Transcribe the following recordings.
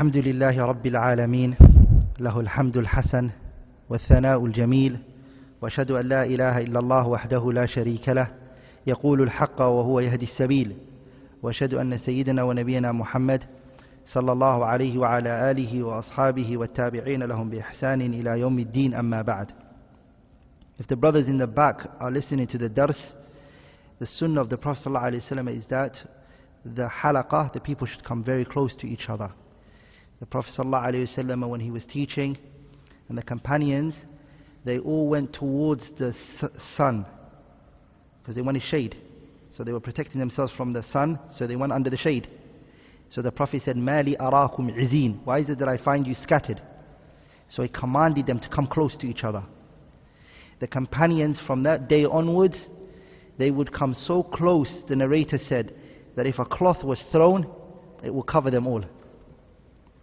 الحمد لله رب العالمين له الحمد الحسن والثناء الجميل وأشهد أن لا إله إلا الله وحده لا شريك له يقول الحق وهو يهدي السبيل وأشهد أن سيدنا ونبينا محمد صلى الله عليه وعلى آله وأصحابه والتابعين لهم بإحسان إلى يوم الدين أما بعد. If the brothers in the back are listening to the dars, the sunnah of the Prophet ﷺ is that the halaqah, the people should come very close to each other. The Prophet ﷺ, when he was teaching, and the companions, they all went towards the sun because they wanted shade. So they were protecting themselves from the sun, so they went under the shade. So the Prophet said, "Mali arakum izin." Why is it that I find you scattered? So he commanded them to come close to each other. The companions from that day onwards, they would come so close, the narrator said, that if a cloth was thrown, it will cover them all.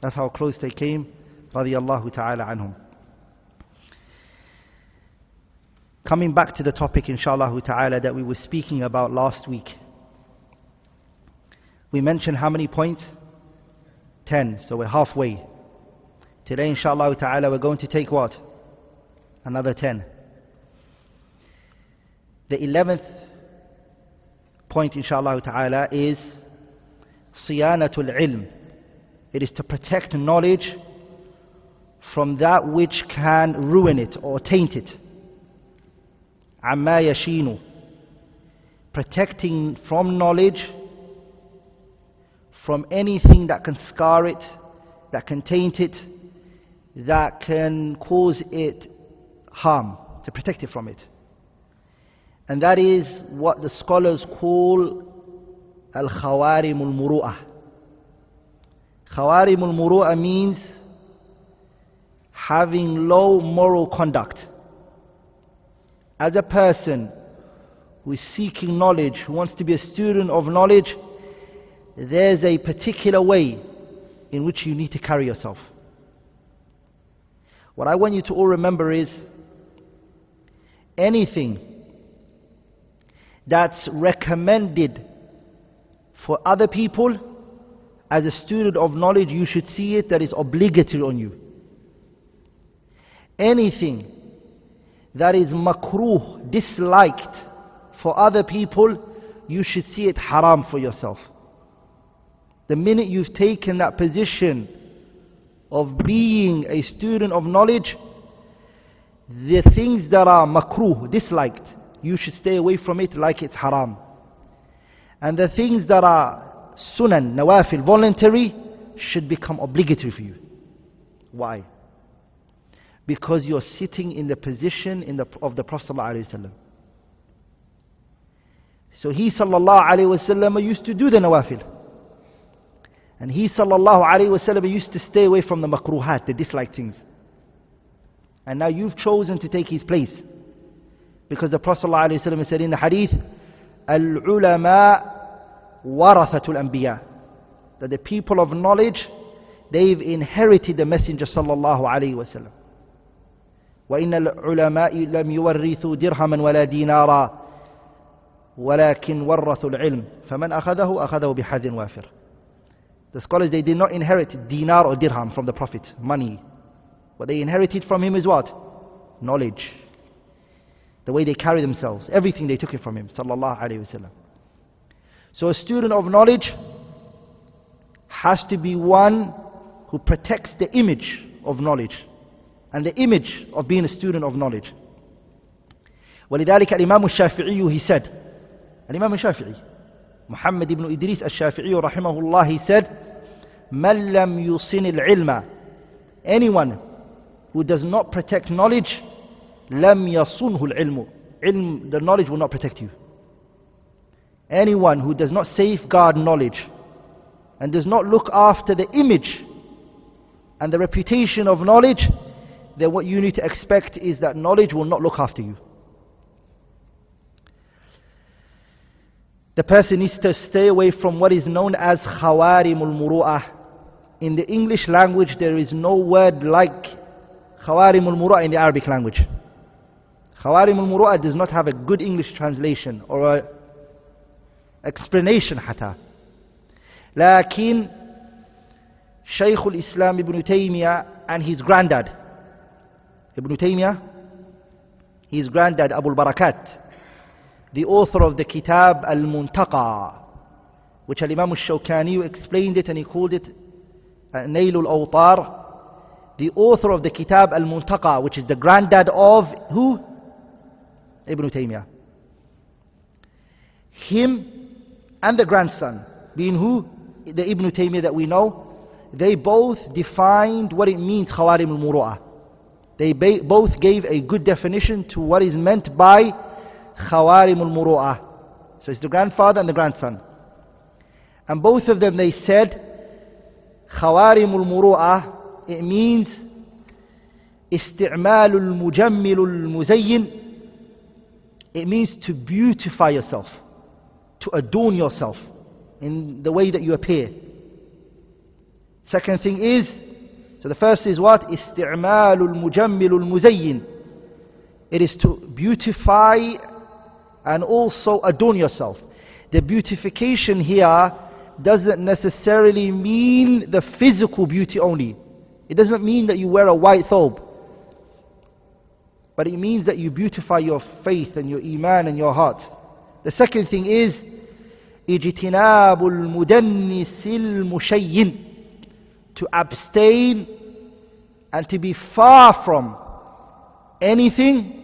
That's how close they came, radiyallahu ta'ala anhum. Coming back to the topic, inshaAllah ta'ala, that we were speaking about last week. We mentioned how many points? 10, so we're halfway. Today, inshaAllah ta'ala, we're going to take what? Another 10. The 11th point, inshaAllah ta'ala, is siyanatul ilm. It is to protect knowledge from that which can ruin it or taint it. Amma yashinu. Protecting from knowledge from anything that can scar it, that can taint it, that can cause it harm, to protect it from it. And that is what the scholars call al-khawarim al-muru'ah. Khawarim al-muru'ah means having low moral conduct. As a person who is seeking knowledge, who wants to be a student of knowledge, there's a particular way in which you need to carry yourself. What I want you to all remember is anything that's recommended for other people, as a student of knowledge, you should see it that is obligatory on you. Anything that is makruh, disliked for other people, you should see it haram for yourself. The minute you've taken that position of being a student of knowledge, the things that are makruh, disliked, you should stay away from it like it's haram. And the things that are sunan, nawafil, voluntary, should become obligatory for you. Why? Because you're sitting in the position of the Prophet ﷺ. So he ﷺ used to do the nawafil. And he ﷺ used to stay away from the makruhat, the disliked things. And now you've chosen to take his place. Because the Prophet ﷺ said in the hadith, Al-ulama warathatul anbiya, that the people of knowledge, they've inherited the Messenger sallallahu alayhi wa sallam. وَإِنَّ الْعُلَمَاءِ لَمْ يُوَرِّثُوا دِرْهَمًا وَلَا دِينَارًا وَلَكِنْ وَرَّثُوا الْعِلْمِ فَمَنْ أَخَذَهُ بِحَذٍ وَافِرٍ. The scholars, they did not inherit dinar or dirham from the Prophet, money. What they inherited from him is what? Knowledge. The way they carry themselves, everything they took it from him, sallallahu alayhi wa sallam. So a student of knowledge has to be one who protects the image of knowledge and the image of being a student of knowledge. ولذلك الإمام الشافعي, he said, الإمام الشافعي محمد ibn Idris al-Shafi'i رحمه الله, he said, من لم يصن العلم, anyone who does not protect knowledge, لم يصنه العلم, the knowledge will not protect you. Anyone who does not safeguard knowledge and does not look after the image and the reputation of knowledge, then what you need to expect is that knowledge will not look after you. The person needs to stay away from what is known as khawarimul muru'ah. In the English language, there is no word like khawarimul muru'ah in the Arabic language. Khawarimul muru'ah does not have a good English translation or a explanation حتى. لكن Shaykh al-Islam Ibn Taymiyyah and his granddad. Ibn Taymiyyah, his granddad Abu al-Barakat, the author of the Kitab al-Muntaqa, which Imam al-Shawkani explained it and he called it Nail al-Awtar. The author of the Kitab al-Muntaqa, which is the granddad of who? Ibn Taymiyyah. Him and the grandson, being who? The Ibn Taymiyyah that we know, they both defined what it means, Khawarim al-Muru'ah. They both gave a good definition to what is meant by Khawarim al-Muru'ah. So it's the grandfather and the grandson. And both of them, they said, Khawarim al-Muru'ah, it means استعمال المجمل المزين. It means to beautify yourself, to adorn yourself in the way that you appear. Second thing is, so the first is what? استعمال المجمل المزين. It is to beautify and also adorn yourself. The beautification here doesn't necessarily mean the physical beauty only. It doesn't mean that you wear a white thobe, but it means that you beautify your faith and your iman and your heart. The second thing is اجتناب المدنس المشين, to abstain and to be far from anything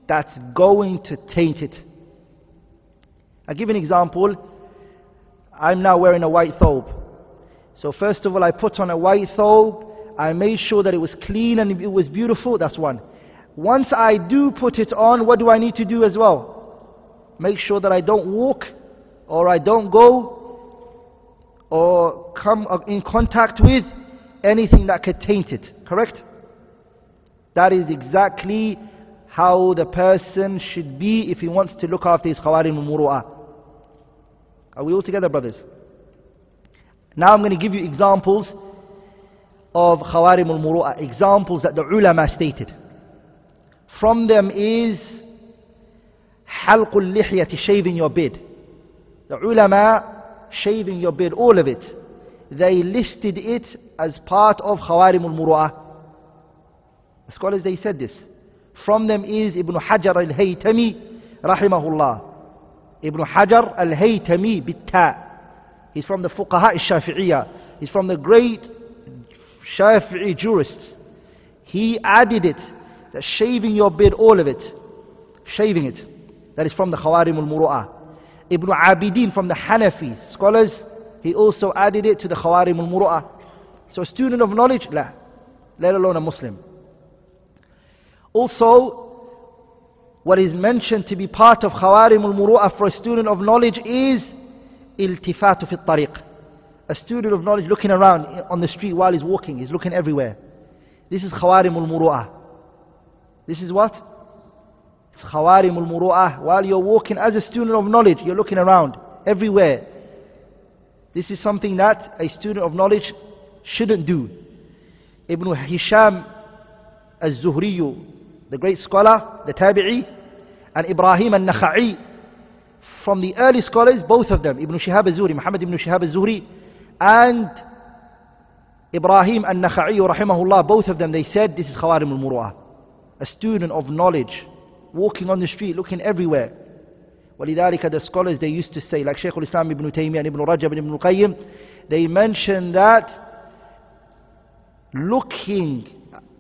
that's going to taint it. I'll give an example. I'm now wearing a white thobe. So first of all, I put on a white thobe. I made sure that it was clean and it was beautiful. That's one. Once I do put it on, what do I need to do as well? Make sure that I don't walk, or I don't go or come in contact with anything that could taint it. Correct? That is exactly how the person should be if he wants to look after his Khawarim al-Muru'ah. Are we all together, brothers? Now I'm going to give you examples of Khawarim al-Muru'ah, examples that the ulama stated. From them is Halq al-Lihyati, shaving your beard. The ulama, shaving your beard, all of it, they listed it as part of Khawarim al-Muru'ah. The scholars, they said this. From them is Ibn Hajar al-Haytami, rahimahullah. Ibn Hajar al-Haytami bitta. He's from the Fuqaha al-Shafi'iyah. He's from the great Shafi'i jurists. He added it, that shaving your beard, all of it, shaving it, that is from the Khawarim al-Muru'ah. Ibn Abidin from the Hanafi scholars, he also added it to the Khawarim al-Muru'ah. So a student of knowledge, la, let alone a Muslim. Also, what is mentioned to be part of Khawarim al-Muru'ah for a student of knowledge is iltifatu fi tariq. A student of knowledge looking around on the street while he's walking, he's looking everywhere. This is Khawarim al-Muru'ah. This is what? It's Khawarim al-Muru'ah. While you're walking as a student of knowledge, you're looking around everywhere. This is something that a student of knowledge shouldn't do. Ibn Hisham al-Zuhri, the great scholar, the Tabi'i, and Ibrahim al-Nakha'i, from the early scholars, both of them, Ibn Shihab al-Zuhri, Muhammad ibn Shihab al-Zuhri, and Ibrahim al-Nakha'i, rahimahullah, both of them, they said this is Khawarim al-Muru'ah. A student of knowledge, walking on the street, looking everywhere. وَلِذَلِكَ the scholars, they used to say, like Shaykh al-Islam Ibn Taymiyyah and Ibn Rajab and Ibn Qayyim, they mention that looking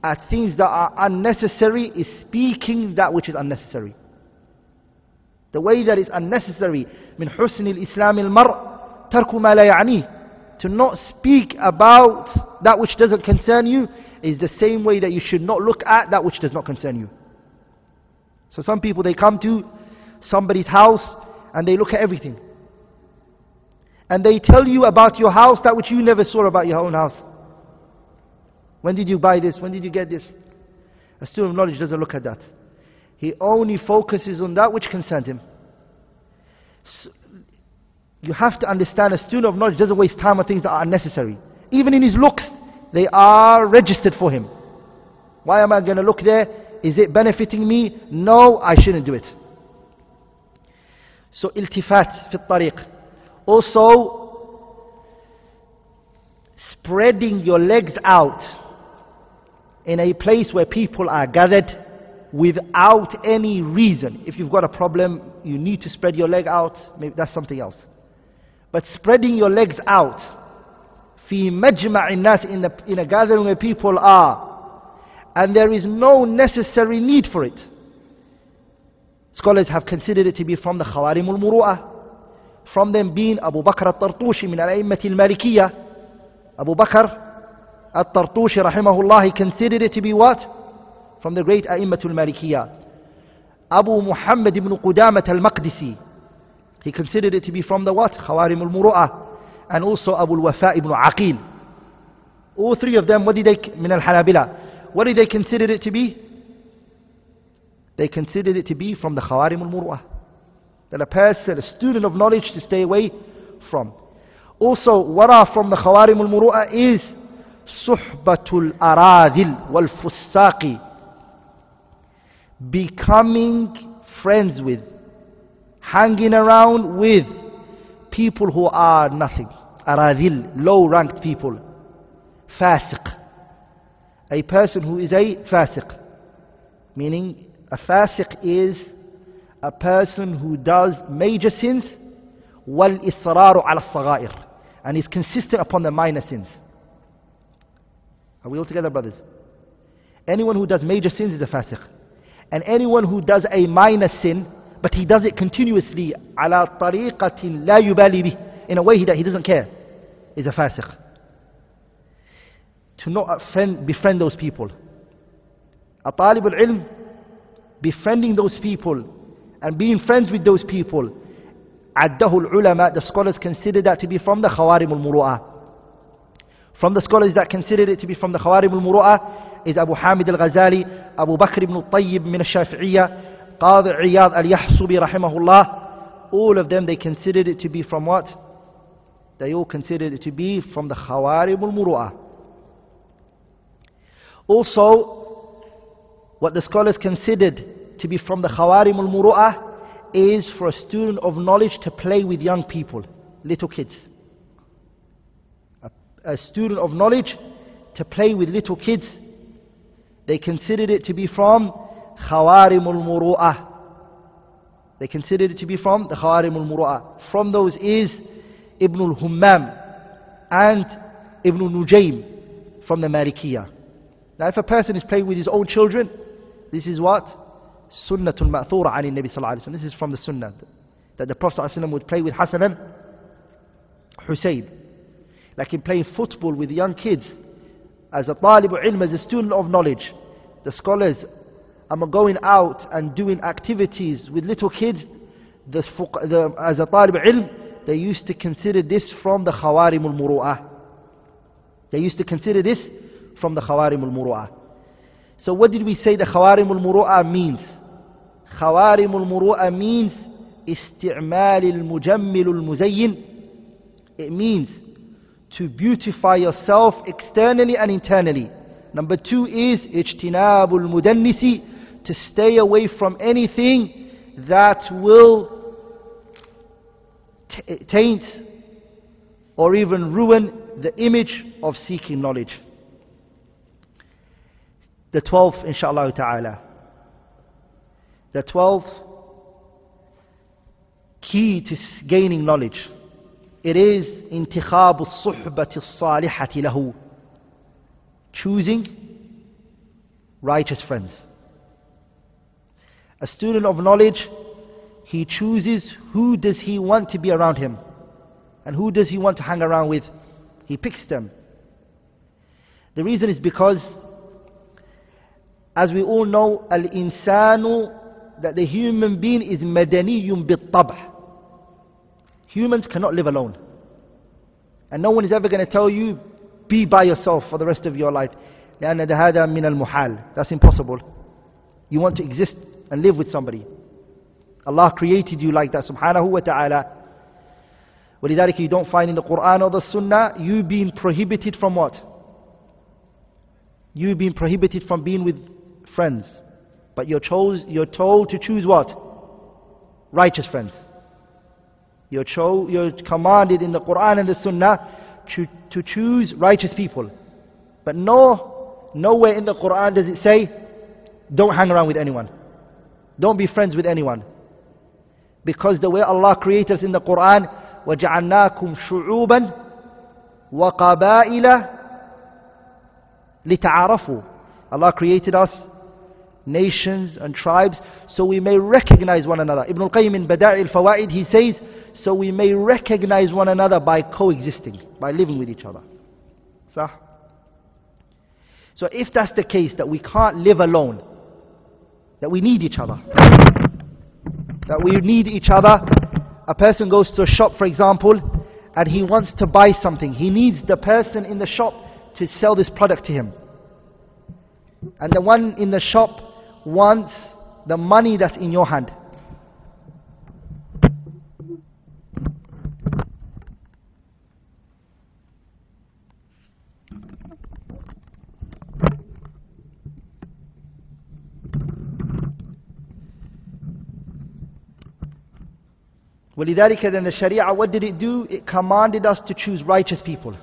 at things that are unnecessary is speaking that which is unnecessary. The way that is unnecessary, min husn al-Islam al-mar' tarku ma la ya'ni. To not speak about that which doesn't concern you is the same way that you should not look at that which does not concern you. So some people, they come to somebody's house and they look at everything. And they tell you about your house that which you never saw about your own house. When did you buy this? When did you get this? A student of knowledge doesn't look at that. He only focuses on that which concerns him. So you have to understand, a student of knowledge doesn't waste time on things that are unnecessary. Even in his looks, they are registered for him. Why am I going to look there? Is it benefiting me? No, I shouldn't do it. So iltifat fi tariq. Also, spreading your legs out in a place where people are gathered without any reason. If you've got a problem, you need to spread your leg out, maybe that's something else. But spreading your legs out, في مجمع الناس, in a gathering where people are, and there is no necessary need for it. Scholars have considered it to be from the خوارم المروءة, from them being Abu Bakr al-Tartushi من الأئمة المالكية. Abu Bakr al-Tartushi rahimahullah, he considered it to be what? From the great A'immatul Malikiyah. Abu Muhammad ibn Qudamat al-Maqdisi, he considered it to be from the what? Khawarim al-Muru'ah. And also Abu al-Wafa ibn Aqil. All three of them, what did they, min al-Hanabila, what did they consider it to be? They considered it to be from the Khawarim al-Muru'ah, that a person, a student of knowledge, to stay away from. Also, what are from the Khawarim al-Muru'ah is Suhbatul Aradil wal Fustaqi, becoming friends with, hanging around with people who are nothing. Aradil, low ranked people. Fasiq, a person who is a fasiq, meaning a fasiq is a person who does major sins, wal israru ala as-saghair, and is consistent upon the minor sins. Are we all together, brothers? Anyone who does major sins is a fasiq. And anyone who does a minor sin, but he does it continuously, على طريقة لا يبالي به, in a way that he doesn't care, is a fasiq. To not befriend those people. A talib al-ilm, befriending those people and being friends with those people, عده العلماء, the scholars consider that to be from the Khawarim al-Muru'ah. From the scholars that considered it to be from the Khawarim al-Muru'ah is Abu Hamid al-Ghazali, Abu Bakr ibn al-Tayyib min al-Shafi'iyya, Qadi Iyad al-Yahsubi rahimahullah. All of them, they considered it to be from what? They all considered it to be from the Khawarim al-Muru'ah. Also, what the scholars considered to be from the Khawarim al-Muru'ah is for a student of knowledge to play with young people, little kids. A student of knowledge to play with little kids, they considered it to be from Khawarim al-Muru'ah. They considered it to be from the Khawarim al-Muru'ah. From those is Ibn al-Hummam and Ibn Nujaym from the Malikiyah. Now if a person is playing with his own children, this is what? Sunnatul ma'thura ani Nabi sallallahu alayhi wa sallam. This is from the sunnah, that the Prophet sallallahu alayhi wa sallam would play with Hassan and Hussein. Like in playing football with young kids, as a talib ilm, as a student of knowledge, the scholars are going out and doing activities with little kids. As a talib ilm, they used to consider this from the Khawarim al-Muru'ah. They used to consider this from the Khawarim al-Muru'ah. So what did we say the Khawarim al-Muru'ah means? Khawarim al-Muru'ah means isti'mal al-mujammil al-muzayyin. It means to beautify yourself externally and internally. Number two is ijtinabul mudannisi, to stay away from anything that will taint or even ruin the image of seeking knowledge. The 12th, inshallah ta'ala. The 12th key to gaining knowledge. It is انتخاب الصحبة الصالحة له, choosing righteous friends. A student of knowledge, he chooses who does he want to be around him and who does he want to hang around with. He picks them. The reason is because, as we all know, al-insanu, that the human being is madaniyun bit-tab'. Humans cannot live alone. And no one is ever going to tell you, be by yourself for the rest of your life. لأن هذا من المحال. That's impossible. You want to exist and live with somebody. Allah created you like that, subhanahu wa ta'ala. ولذلك you don't find in the Quran or the Sunnah you being prohibited from what? You being prohibited from being with friends. But you're told to choose what? Righteous friends. You're commanded in the Quran and the Sunnah to choose righteous people. But nowhere in the Quran does it say, don't hang around with anyone. Don't be friends with anyone. Because the way Allah created us in the Quran, وَجَعَلْنَاكُمْ شُعُوبًا وَقَبَائِلَ لِتَعَارَفُوا. Allah created us nations and tribes so we may recognize one another. Ibn al-Qayyim in Bada'i al-Fawaid, he says, so we may recognize one another by coexisting, by living with each other. So if that's the case, that we can't live alone, that we need each other, a person goes to a shop, for example, and he wants to buy something. He needs the person in the shop to sell this product to him. And the one in the shop wants the money that's in your hand. ولذلك then the Sharia, what did it do? It commanded us to choose righteous people.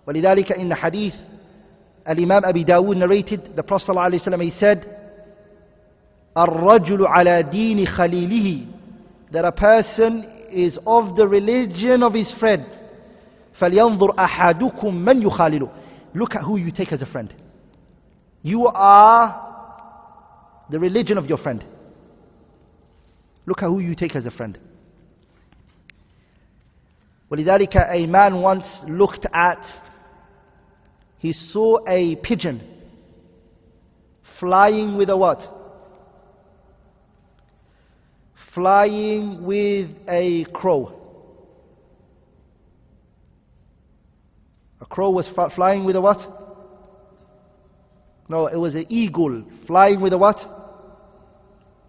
ولذلك in the hadith Al-Imam Abi Dawood narrated, the Prophet ﷺ, he said, الرجل على دين خليله, that a person is of the religion of his friend. فلينظر أحدكم من يخالله. Look at who you take as a friend. You are the religion of your friend. Look at who you take as a friend. ولذلك a man once looked at, he saw a pigeon flying with a what? Flying with a crow. A crow was flying with a what? No, it was an eagle flying with a what?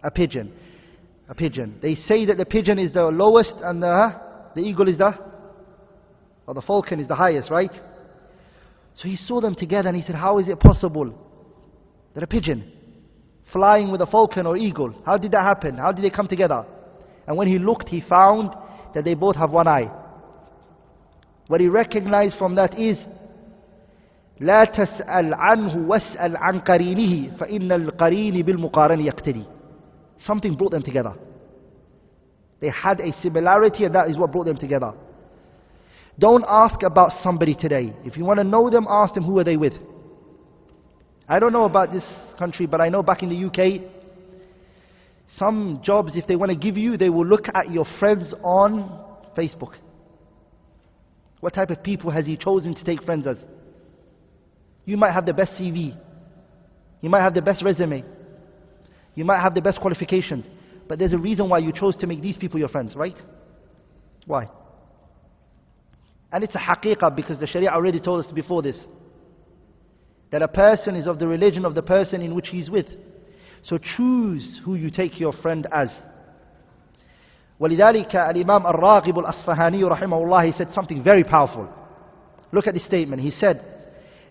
A pigeon. A pigeon. They say that the pigeon is the lowest and the eagle is or the falcon is the highest, right? So he saw them together and he said, how is it possible that a pigeon flying with a falcon or eagle, how did that happen? How did they come together? And when he looked, he found that they both have one eye. What he recognized from that is, لا تسأل عنه واسأل عن قرينه فإن القرين بالمقارن يقتدي. Something brought them together. They had a similarity, and that is what brought them together. Don't ask about somebody today. If you want to know them, ask them who are they with. I don't know about this country, but I know back in the UK, some jobs, if they want to give you, they will look at your friends on Facebook. What type of people has he chosen to take friends as? You might have the best CV. You might have the best resume. You might have the best qualifications. But there's a reason why you chose to make these people your friends, right? Why? And it's a haqiqah, because the Sharia already told us before this, that a person is of the religion of the person in which he's with. So choose who you take your friend as. ولذلك الإمام الراغب الأصفهاني رحمه الله, he said something very powerful. Look at this statement. He said,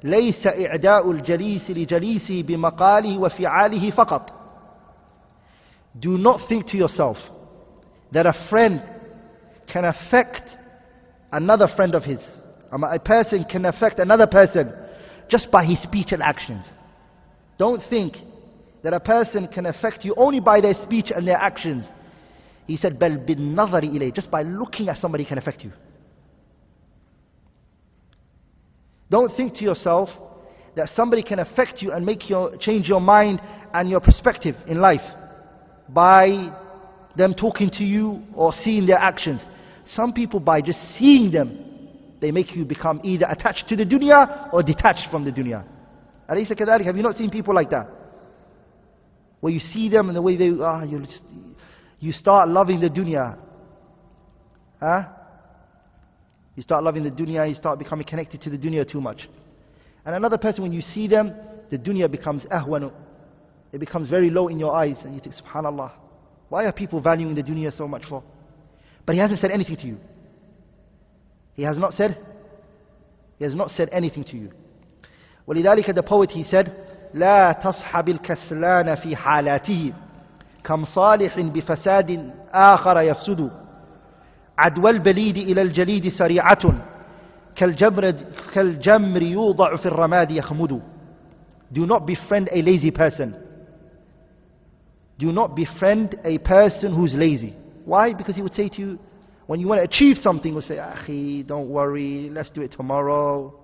ليس إعداء الجليس لجليسه بمقاله وفعاله فقط. Do not think to yourself that a friend can affect another friend of his. A person can affect another person just by his speech and actions. Don't think that a person can affect you only by their speech and their actions. He said, بل بالنظر إليه, just by looking at somebody can affect you. Don't think to yourself that somebody can affect you and change your mind and your perspective in life by them talking to you or seeing their actions. Some people, by just seeing them, they make you become either attached to the dunya or detached from the dunya. أليس كذلك? Have you not seen people like that? Where you see them and the way they you start loving the dunya. You start loving the dunya, you start becoming connected to the dunya too much. And another person, when you see them, the dunya becomes ahwanu. It becomes very low in your eyes, and you think, subhanallah, why are people valuing the dunya so much for? But he hasn't said anything to you. He has not said anything to you. ولذلك the poet, he said, لا تصحب الكسلان في حالاته كم صالح بفساد آخر يفسد عدوى البليد إلى الجليد سريعة كالجمر يوضع في الرماد يخمد. Do not befriend a lazy person. Do not befriend a person who's lazy. Why? Because he would say to you, when you want to achieve something, he'll say, Akhi, don't worry, let's do it tomorrow.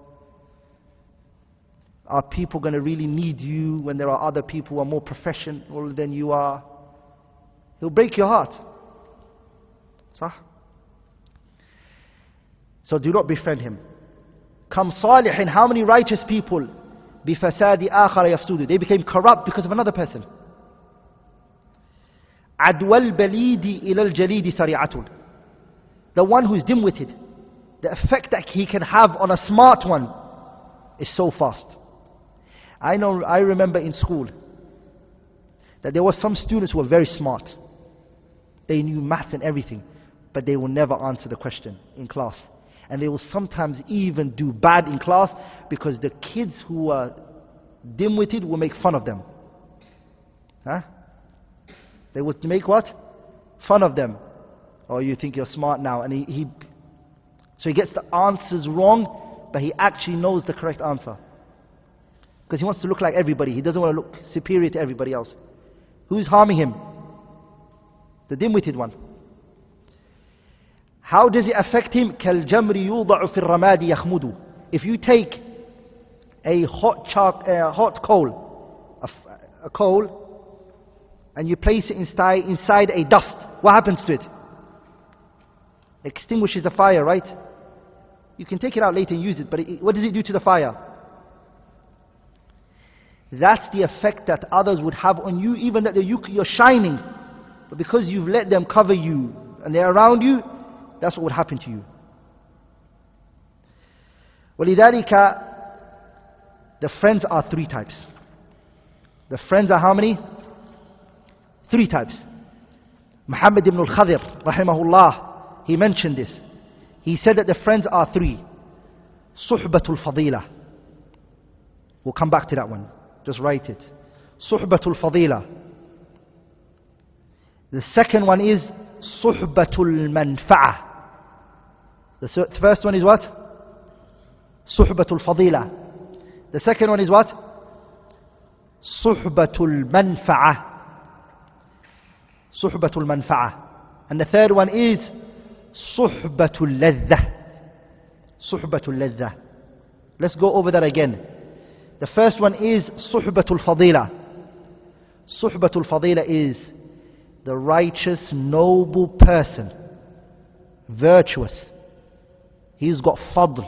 Are people going to really need you when there are other people who are more professional than you are? He'll break your heart. Sah? So do not befriend him. Kam salihin, how many righteous people bifasadi akhara yafsudu, they became corrupt because of another person. Adwal balidi ilal jalidi sari'atun, the one who's dim-witted, the effect that he can have on a smart one is so fast. I remember in school that there were some students who were very smart. They knew maths and everything, but they will never answer the question in class. And they will sometimes even do bad in class because the kids who are dim-witted will make fun of them. Huh? They would make what? Fun of them. Oh, you think you're smart now. And so he gets the answers wrong, but he actually knows the correct answer. Because he wants to look like everybody. He doesn't want to look superior to everybody else. Who's harming him? The dim-witted one. How does it affect him? كَالْجَمْرِ يُوضَعُ فِي الرَّمَادِ يَخْمُدُ. If you take a hot coal, a coal, and you place it inside a dust, what happens to it? Extinguishes the fire, right? You can take it out later and use it, but what does it do to the fire? That's the effect that others would have on you, even that you're shining. But because you've let them cover you and they're around you, that's what would happen to you. وَلِذَلِكَ, the friends are three types. The friends are how many? Three types. Muhammad ibn al-Khadir, rahimahullah, he mentioned this. He said that the friends are three. Suhbatul Fadila. We'll come back to that one. Just write it. Suhbatul Fadila. The second one is Suhbatul Manfa'ah. The first one is what? Suhbatul Fadila. The second one is what? Suhbatul Manfa'ah. Suhbatul Manfa'ah. And the third one is Suhbatul Ladha. Suhbatul Ladha. Let's go over that again. The first one is Suhbatul Fadila. Suhbatul Fadila is the righteous, noble person, virtuous. He's got fadl.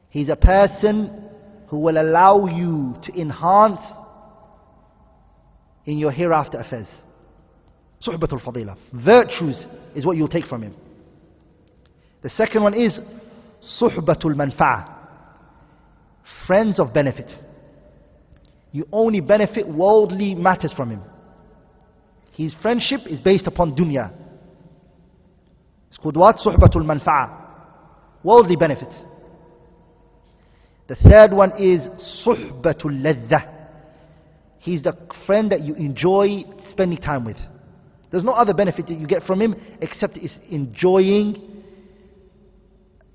He's a person who will allow you to enhance in your hereafter affairs. Suhbatul Fadila. Virtues is what you'll take from him. The second one is Suhbatul Manfa'ah. Friends of benefit. You only benefit worldly matters from him. His friendship is based upon dunya. It's called what? Suhbatul Manfa'ah. Worldly benefit. The third one is Suhbatul Ladha. He's the friend that you enjoy spending time with. There's no other benefit that you get from him except it's enjoying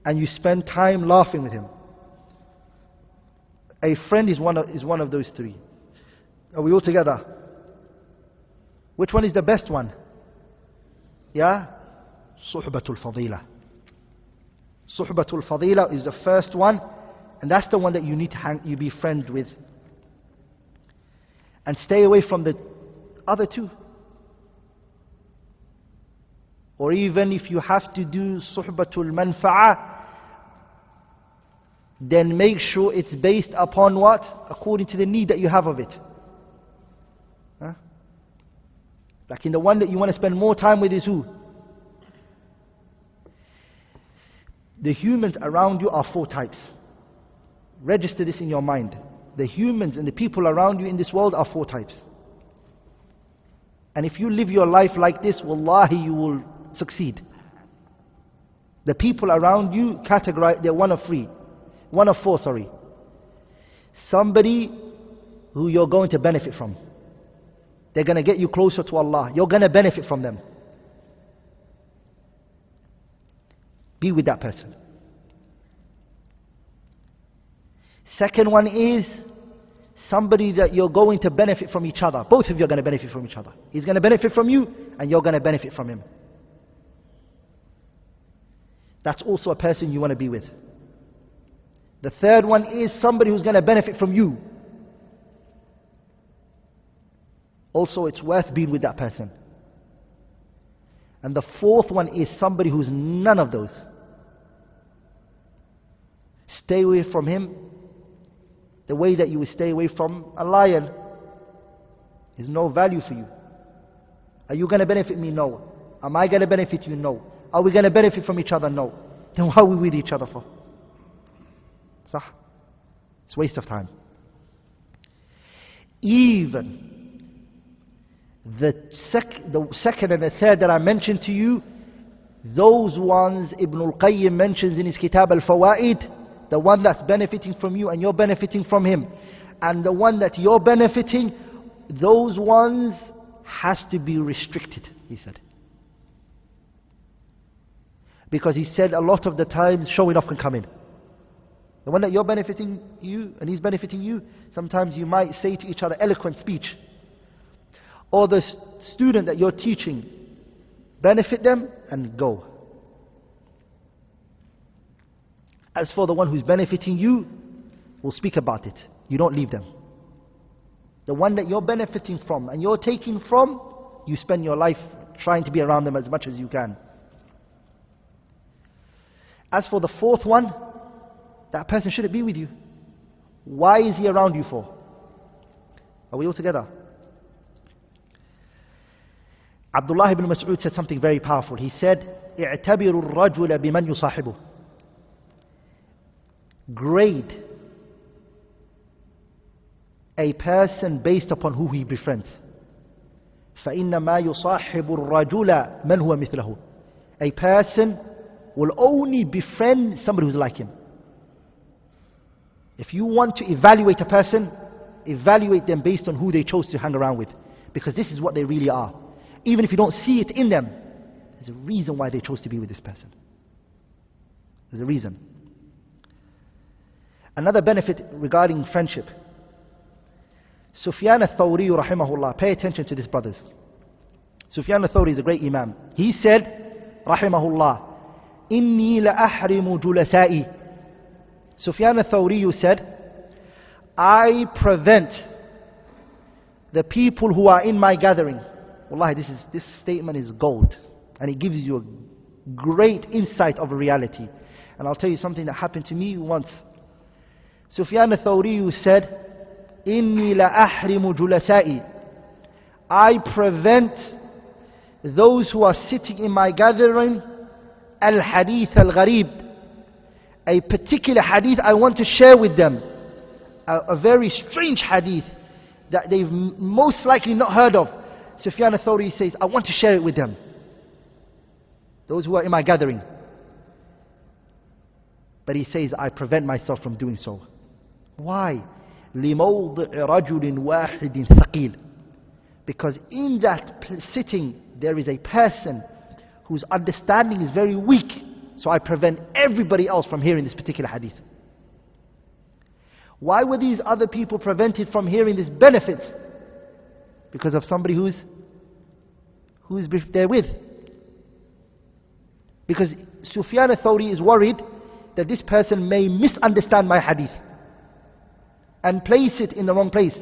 and you spend time laughing with him. A friend is one of those three. Are we all together? Which one is the best one? Yeah? Suhbatul Fadila. Suhbatul Fadila is the first one, and that's the one that you need to be friends with. And stay away from the other two. Or even if you have to do Suhbatul Manfa'ah, then make sure it's based upon what? According to the need that you have of it. Huh? Like in the one that you want to spend more time with is who? The humans around you are four types. Register this in your mind. The humans and the people around you in this world are four types. And if you live your life like this, wallahi, you will succeed. The people around you categorize, they're one of four. Somebody who you're going to benefit from. They're going to get you closer to Allah. You're going to benefit from them. Be with that person. second one is somebody that you're going to benefit from each other. Both of you are going to benefit from each other. He's going to benefit from you and you're going to benefit from him. That's also a person you want to be with. The third one is somebody who's going to benefit from you. Also, it's worth being with that person. And the fourth one is somebody who's none of those. Stay away from him the way that you would stay away from a lion. There's no value for you. Are you going to benefit me? No. Am I going to benefit you? No. Are we going to benefit from each other? No. Then why are we with each other for? Sah? It's a waste of time. Even the second and the third that I mentioned to you, those ones Ibn al-Qayyim mentions in his Kitab al-Fawaid, the one that's benefiting from you and you're benefiting from him, and the one that you're benefiting, those ones has to be restricted, he said. Because he said a lot of the times showing off can come in. The one that you're benefiting you and he's benefiting you, sometimes you might say to each other eloquent speech. Or the student that you're teaching, benefit them and go. As for the one who's benefiting you, we'll speak about it. You don't leave them. The one that you're benefiting from and you're taking from, you spend your life trying to be around them as much as you can. As for the fourth one, that person shouldn't be with you. Why is he around you for? Are we all together? Abdullah ibn Mas'ud said something very powerful. He said, اعتبروا الرجل بمن يصاحبه. Grade a person based upon who he befriends. فإنما يصاحب الرجل من هو مثله. A person will only befriend somebody who's like him. If you want to evaluate a person, evaluate them based on who they chose to hang around with. Because this is what they really are. Even if you don't see it in them, there's a reason why they chose to be with this person. There's a reason. Another benefit regarding friendship. Sufyan al-Thawri rahimahullah, pay attention to this, brothers. Sufyan al-Thawri is a great imam. He said, rahimahullah, inni la ahrimu julasai. Sufyan al-Thawri said, I prevent the people who are in my gathering. Wallahi, this statement is gold. And it gives you a great insight of reality. And I'll tell you something that happened to me once. Sufyan al-Thawri said, Inni la ahrimu julasai. I prevent those who are sitting in my gathering al-hadith al-gharib. A particular hadith I want to share with them. A very strange hadith that they've most likely not heard of. Sufyan al-Thawri says, I want to share it with them. Those who are in my gathering. But he says, I prevent myself from doing so. Why? لِمَوْضِعِ رَجُلٍ وَاحِدٍ ثَقِيلٍ. Because in that sitting, there is a person whose understanding is very weak. So I prevent everybody else from hearing this particular hadith. Why were these other people prevented from hearing this benefit? Because of somebody who's there with. Because Sufyan al-Thawri is worried that this person may misunderstand my hadith and place it in the wrong place.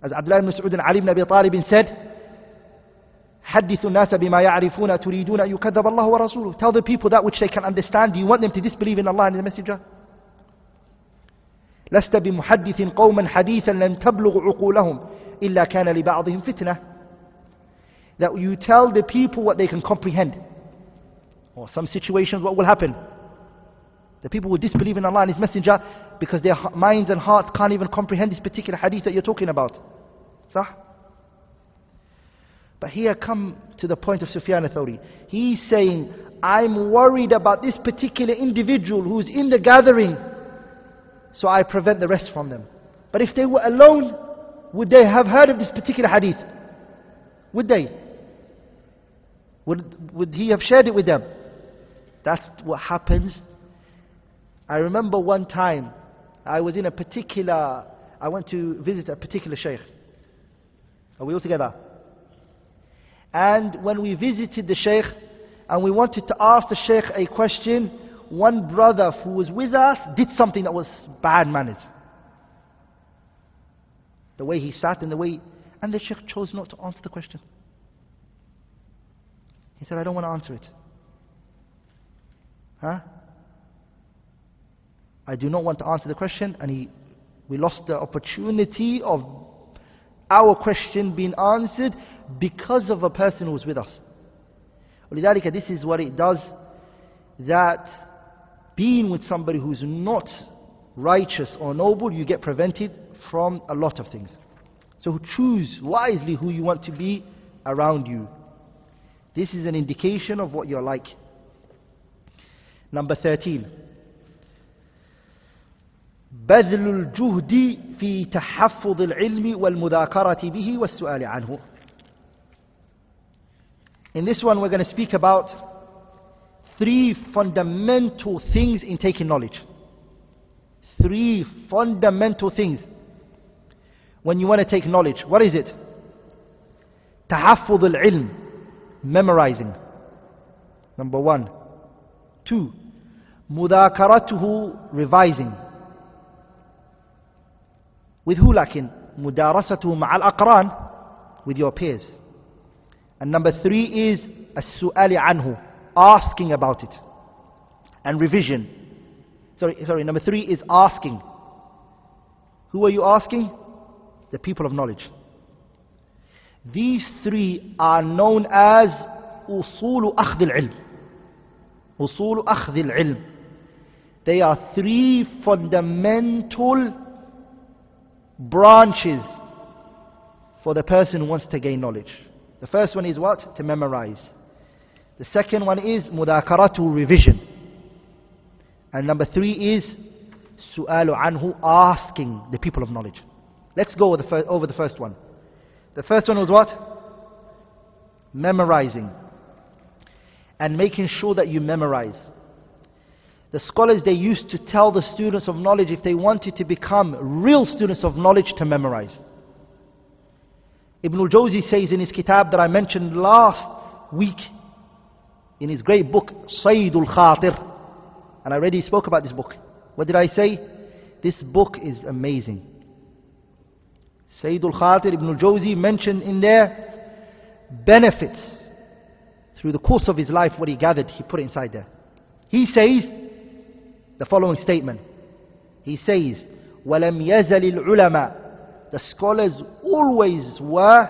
As Abdullah ibn Mas'ud and Ali ibn Abi Talib said, حَدِّثُ النَّاسَ بِمَا يَعْرِفُونَ تُرِيدُونَ أَن يُكَذَّبَ اللَّهُ وَرَسُولُهُ. Tell the people that which they can understand. Do you want them to disbelieve in Allah and the Messenger? لَسْتَ بِمُحَدِّثٍ قَوْمًا حَدِيثًا لَمْ تَبْلُغُ عُقُولَهُمْ إِلَّا كَانَ لِبَعْضِهِمْ فِتْنَةً. That you tell the people what they can comprehend. Or some situations, what will happen? The people will disbelieve in Allah and His Messenger because their minds and hearts can't even comprehend this particular hadith that you're talking about. Sah? But here come to the point of Sufyan al-Thawri. He's saying, I'm worried about this particular individual who's in the gathering, so I prevent the rest from them. But if they were alone, would they have heard of this particular hadith? Would they? Would he have shared it with them? That's what happens. I remember one time I went to visit a particular sheikh. Are we all together? And when we visited the sheikh and we wanted to ask the sheikh a question, one brother who was with us did something that was bad manners. The way he sat and and the sheikh chose not to answer the question. He said, I don't want to answer it. I do not want to answer the question, and we lost the opportunity of our question being answered because of a person who was with us. ولذلك, this is what it does, that being with somebody who's not righteous or noble, you get prevented from a lot of things. So choose wisely who you want to be around you. This is an indication of what you're like. Number 13. بذل الجهد في تحفظ العلم والمذاكرة به والسؤال عنه. In this one we're going to speak about 3 fundamental things in taking knowledge. 3 fundamental things when you want to take knowledge. What is it? تحفظ العلم, memorizing. Number 1. 2. مذاكرته, revising. With who لكن? مدارسته مع الأقران, with your peers. And number 3 is السؤال عنه, asking about it. And revision. Sorry, number 3 is asking. Who are you asking? The people of knowledge. These 3 are known as أصول أخذ العلم. أصول أخذ العلم. They are 3 fundamental branches for the person who wants to gain knowledge. The first one is what? To memorize. The second one is مذاكرته, revision. And number 3 is سؤال عنه, asking the people of knowledge. Let's go over the first one. The first one was what? Memorizing. And making sure that you memorize. The scholars, they used to tell the students of knowledge, if they wanted to become real students of knowledge, to memorize. Ibn al-Jawzi says in his kitab that I mentioned last week, in his great book, Sayyidul Khatir, and I already spoke about this book. What did I say? This book is amazing. Sayyidul Khatir, Ibn al-Jawzi mentioned in there benefits through the course of his life. What he gathered, he put it inside there. He says the following statement. He says, وَلَمْ يَزَلِ الْعُلَمَاء, the scholars always were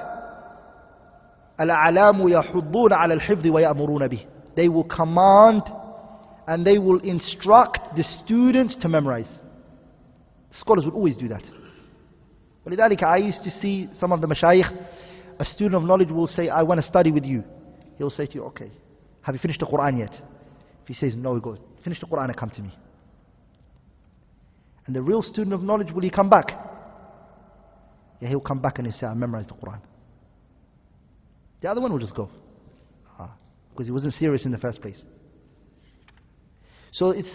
الْأَعْلَامُ يَحُضُّونَ عَلَى الْحِفْظِ وَيَأْمُرُونَ بِهِ. They will command and they will instruct the students to memorize. Scholars would always do that. ولذلك, I used to see some of the mashayikh, a student of knowledge will say, I want to study with you. He'll say to you, okay, have you finished the Quran yet? If he says no, he goes, finish the Quran and come to me. And the real student of knowledge, will he come back? Yeah, he'll come back and he'll say, I memorized the Quran. The other one will just go. Because he wasn't serious in the first place. So it's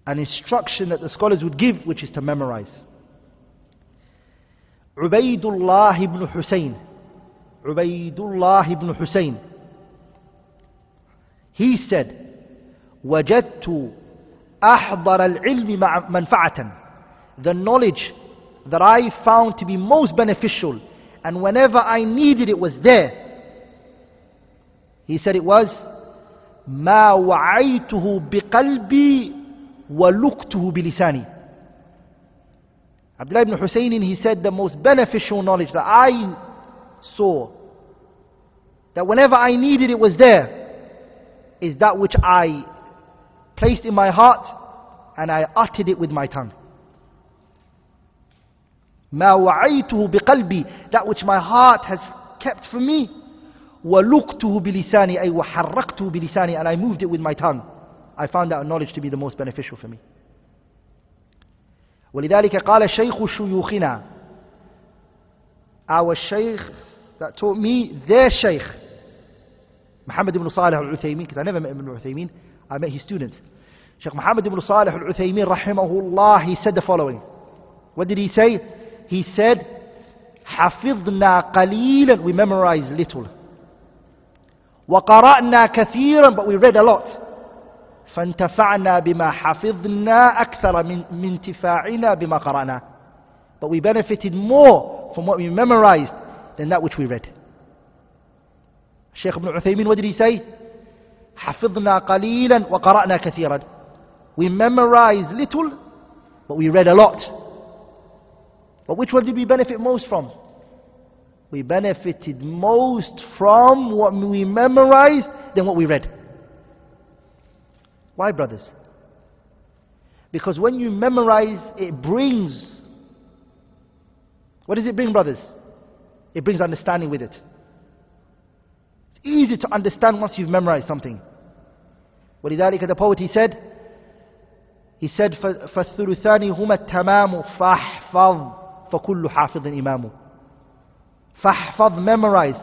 an instruction that the scholars would give, which is to memorize. Ubaydullah ibn Hussein. Ubaydullah ibn Hussein. He said, وَجَدْتُ أَحْضَرَ الْعِلْمِ مَنْفَعَةً. The knowledge that I found to be most beneficial, and whenever I needed it was there. He said it was مَا وَعَيْتُهُ بِقَلْبِي وَلُقْتُهُ بِلِسَانِي. Abdullah ibn Hussein, he said the most beneficial knowledge that I saw, that whenever I needed it was there, is that which I placed in my heart and I uttered it with my tongue. مَا وَعَيْتُهُ بِقَلْبِي, that which my heart has kept for me. وَلُقْتُهُ بِلِسَانِي, أي وَحَرَّقْتُهُ بِلِسَانِي, and I moved it with my tongue. I found that knowledge to be the most beneficial for me. ولذلك قال شيخ شيوخنا, our shaykh that taught me, their shaykh, Muhammad ibn Salih al-Uthaymin, because I never met Ibn al-Uthaymin, I met his students. Shaykh Muhammad ibn Salih al-Uthaymin rahimahullah, he said the following. What did he say? He said, حفظنا قليلا, we memorized little. وقرأنا كثيرا, but we read a lot. فانتفعنا بما حفظنا أكثر من انتفاعنا بما قرأنا. But we benefited more from what we memorized than that which we read. Shaykh ibn Uthaymin, what did he say? حفظنا قليلا وقرأنا كثيرا. We memorized little, but we read a lot. But which one did we benefit most from? We benefited most from what we memorized than what we read. Why, brothers? Because when you memorize, it brings... What does it bring, brothers? It brings understanding with it. It's easy to understand once you've memorized something. ولذلك the poet, he said, فَالثُّلُثَانِ هُمَا التَّمَامُ فَاحْفَظْ فَكُلُّ حَافِظٍ إِمَامُ. فَاحْفَظْ, memorize.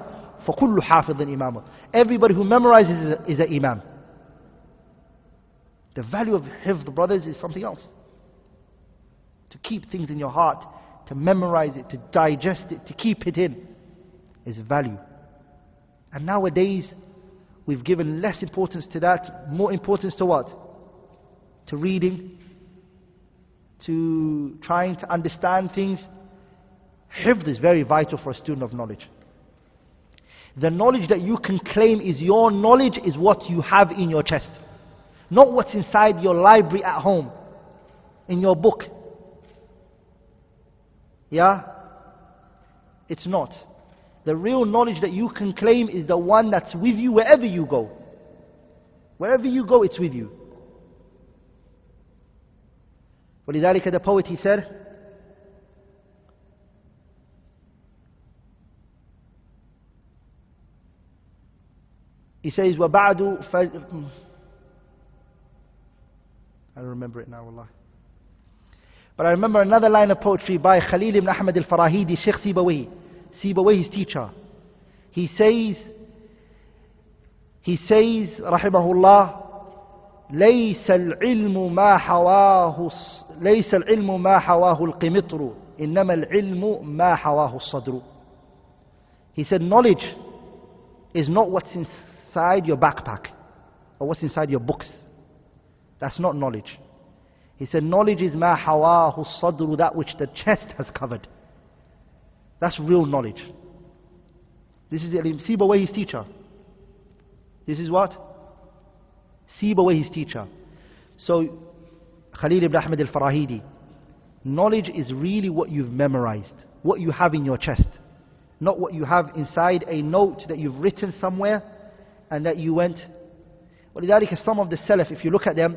فَكُلُّ حَافِظٍ إِمَامُ. Everybody who memorizes is an imam. The value of hifd, brothers, is something else. To keep things in your heart, to memorize it, to digest it, to keep it in, is value. And nowadays, we've given less importance to that, more importance to what? To reading, to trying to understand things. Hifd is very vital for a student of knowledge. The knowledge that you can claim is your knowledge is what you have in your chest. Not what's inside your library at home, in your book. Yeah? It's not. The real knowledge that you can claim is the one that's with you wherever you go. Wherever you go, it's with you. ولذلك the poet, he said, says, وَبَعْدُ I don't remember it now, Allah. But I remember another line of poetry by Khalil ibn Ahmad al-Farahidi, Sheikh Sibawayh, his teacher. He says, rahimahullah, ليس العلم ما حواه القمطر إنما العلم ما حواه الصدر. He said, knowledge is not what's inside your backpack or what's inside your books. That's not knowledge. He said, knowledge is ما حواه الصدر, that which the chest has covered. That's real knowledge. This is Sibawayh, his teacher. This is what? Sibawayh, his teacher. So, Khalil ibn Ahmad al-Farahidi, knowledge is really what you've memorized, what you have in your chest, not what you have inside a note that you've written somewhere and that you went. ولذلك some of the Salaf, if you look at them,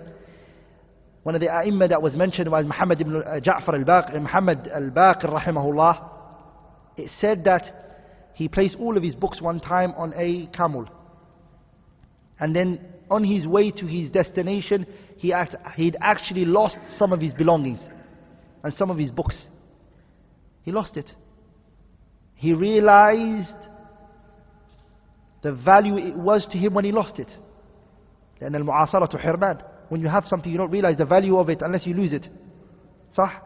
one of the A'imma that was mentioned was Muhammad ibn Ja'far al-Baqir, Muhammad al-Baqir rahimahullah. It said that he placed all of his books one time on a camel. And then on his way to his destination, he'd actually lost some of his belongings and some of his books. He lost it. He realized the value it was to him when he lost it. لأن المعاصرة حرمان. When you have something, you don't realize the value of it unless you lose it. صح?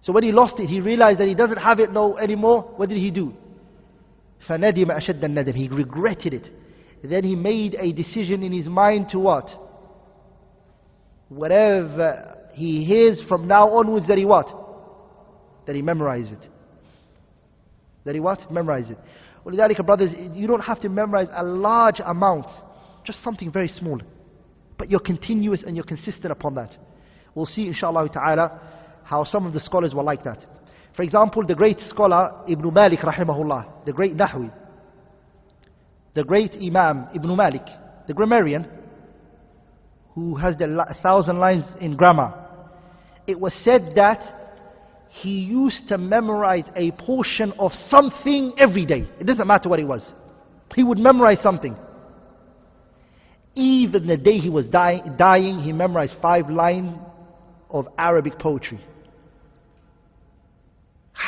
So when he lost it, he realized that he doesn't have it no anymore. What did he do? فَنَدِمَ أَشَدَّ النَّدَمِ. He regretted it. Then he made a decision in his mind to what? Whatever he hears from now onwards, that he what? That he memorize it. That he what? Memorize it. ولذلك, brothers, you don't have to memorize a large amount. Just something very small. But you're continuous and you're consistent upon that. We'll see, inshallah ta'ala, how some of the scholars were like that. For example, the great scholar Ibn Malik rahimahullah, the great Nahwi, the great Imam Ibn Malik, the grammarian, who has the 1,000 lines in grammar. It was said that he used to memorize a portion of something every day. It doesn't matter what it was. He would memorize something. Even the day he was dying, he memorized 5 lines of Arabic poetry.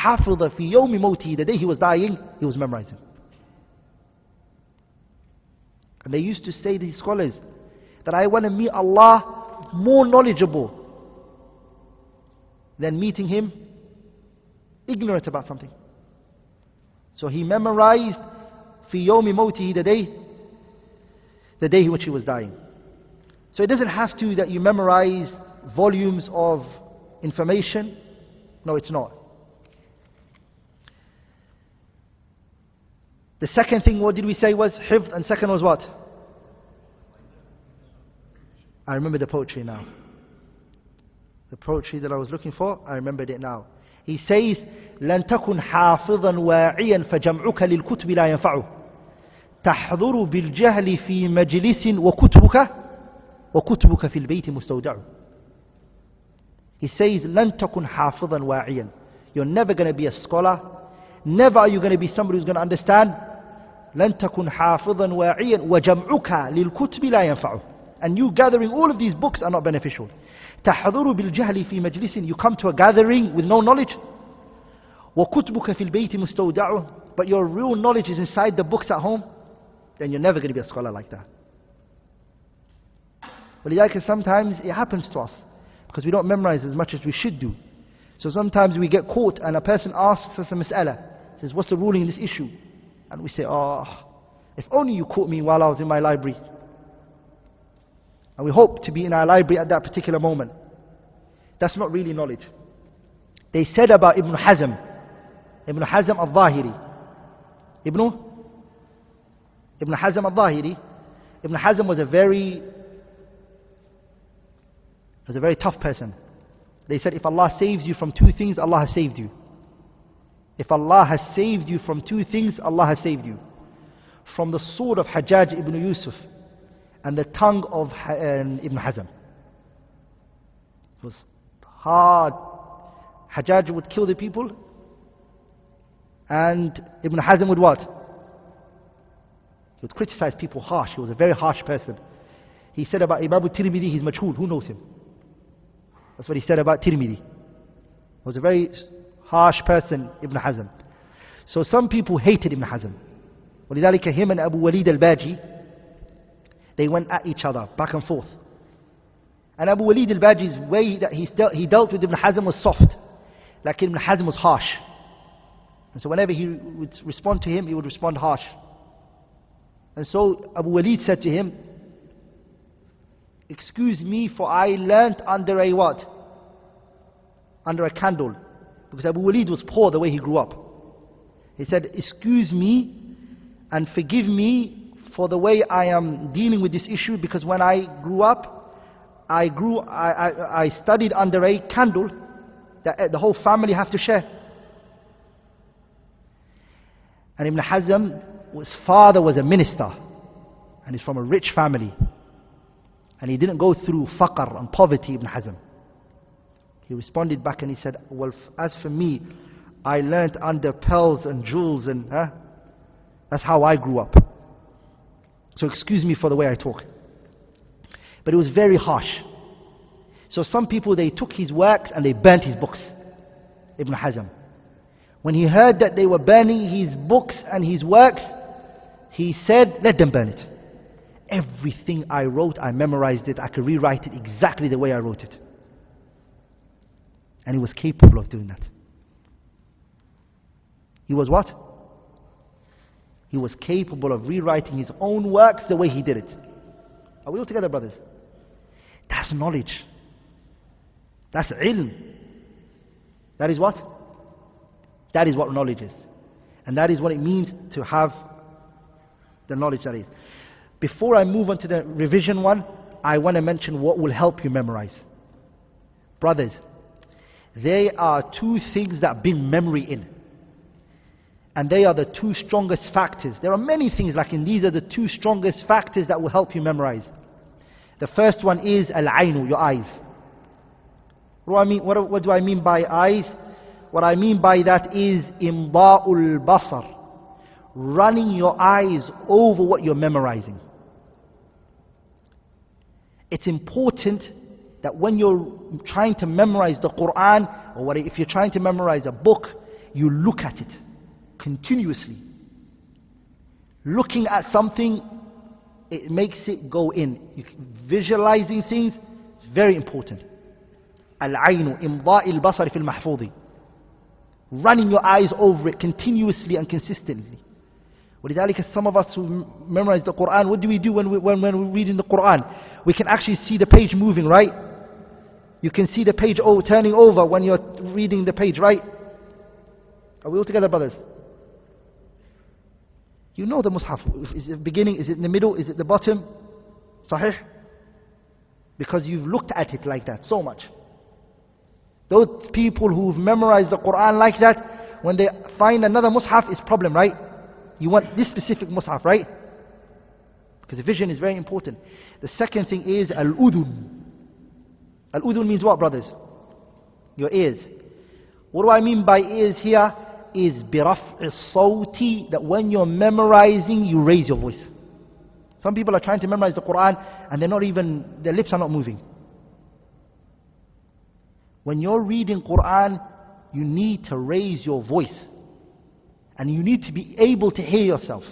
حَفِظَ فِي يَوْمِ مَوْتِهِ. The day he was dying, he was memorizing. And they used to say, these scholars, that I want to meet Allah more knowledgeable than meeting Him ignorant about something. So he memorized fi yawmi mawtihi, the day in which he was dying. So it doesn't have to that you memorize volumes of information. No, it's not. The second thing, what did we say was hifd, and second was what? I remember the poetry now. The poetry that I was looking for, I remembered it now. He says, لن تكن حافظا واعيا فجمعك للكتب لا ينفعه تحضر بالجهل في مجلس وكتبك في البيت مستودع. He says, لن تكن حافظا واعيا. You're never going to be a scholar. Never are you going to be somebody who's going to understand. لن تكن حافظا واعيا وجمعك للكتب لا ينفعه. And you gathering all of these books are not beneficial. تحضر بالجهل في مجلس. You come to a gathering with no knowledge. وكتبك في البيت مستودع. But your real knowledge is inside the books at home. Then you're never going to be a scholar like that. But sometimes it happens to us because we don't memorize as much as we should do. So sometimes we get caught and a person asks us a mas'ala, says, what's the ruling in this issue? And we say, oh, if only you caught me while I was in my library. And we hope to be in our library at that particular moment. That's not really knowledge. They said about Ibn Hazm al-Zahiri. Ibn Hazm al-Zahiri. Ibn Hazm was a very tough person. They said, if Allah saves you from two things, Allah has saved you. If Allah has saved you from two things, Allah has saved you. From the sword of Hajjaj ibn Yusuf and the tongue of Ibn Hazm. It was hard. Hajjaj would kill the people, and Ibn Hazm would what? He would criticize people harsh. He was a very harsh person. He said about Imam al-Tirmidhi, he's majhul. Who knows him? That's what he said about Tirmidhi. He was a very harsh person, Ibn Hazm. So some people hated Ibn Hazm. وَلِذَلِكَ him and Abu Walid al-Baji, they went at each other, back and forth. And Abu Walid al-Baji's way that he dealt with Ibn Hazm was soft. Like Ibn Hazm was harsh. And so whenever he would respond to him, he would respond harsh. And so Abu Walid said to him, excuse me, for I learnt under a what? Under a candle. Because Abu Walid was poor the way he grew up. He said, excuse me and forgive me for the way I am dealing with this issue, because when I grew up, I studied under a candle that the whole family have to share. And Ibn Hazm, his father was a minister, and he's from a rich family. And he didn't go through faqr and poverty, Ibn Hazm. He responded back and he said, well, as for me, I learnt under pearls and jewels, and that's how I grew up. So excuse me for the way I talk. But it was very harsh. So some people, they took his works and they burnt his books. Ibn Hazm. When he heard that they were burning his books and his works, he said, let them burn it. Everything I wrote, I memorized it. I could rewrite it exactly the way I wrote it. And he was capable of doing that. He was what? He was capable of rewriting his own works the way he did it. Are we all together, brothers? That's knowledge. That's ilm. That is what? That is what knowledge is. And that is what it means to have the knowledge that is. Before I move on to the revision one, I want to mention what will help you memorize. Brothers, there are two things that bring memory in. And they are the two strongest factors. There are many things like in these are the two strongest factors that will help you memorize. The first one is al-ainu, your eyes. What do I mean by eyes? What I mean by that is imda'ul basar. Running your eyes over what you're memorizing. It's important that when you're trying to memorize the Quran, or if you're trying to memorize a book, you look at it continuously. Looking at something it makes it go in. Visualizing things is very important. Al-aynu imda'i al-basari fil mahfudhi. Running your eyes over it continuously and consistently. ولذلك some of us who memorize the Quran, what do we do when we're reading the Quran? We can actually see the page moving, right? You can see the page turning over when you're reading the page, right? Are we all together, brothers? You know the Mus'haf. Is it the beginning? Is it in the middle? Is it the bottom? Sahih? Because you've looked at it like that so much. Those people who've memorized the Quran like that, when they find another Mus'haf, it's a problem, right? You want this specific Mus'haf, right? Because the vision is very important. The second thing is al-udhun. Al-udhun means what, brothers? Your ears. What do I mean by ears here? Is biraf'i sawti, that when you're memorizing, you raise your voice. Some people are trying to memorize the Quran and their lips are not moving. When you're reading Quran, you need to raise your voice. And you need to be able to hear yourself.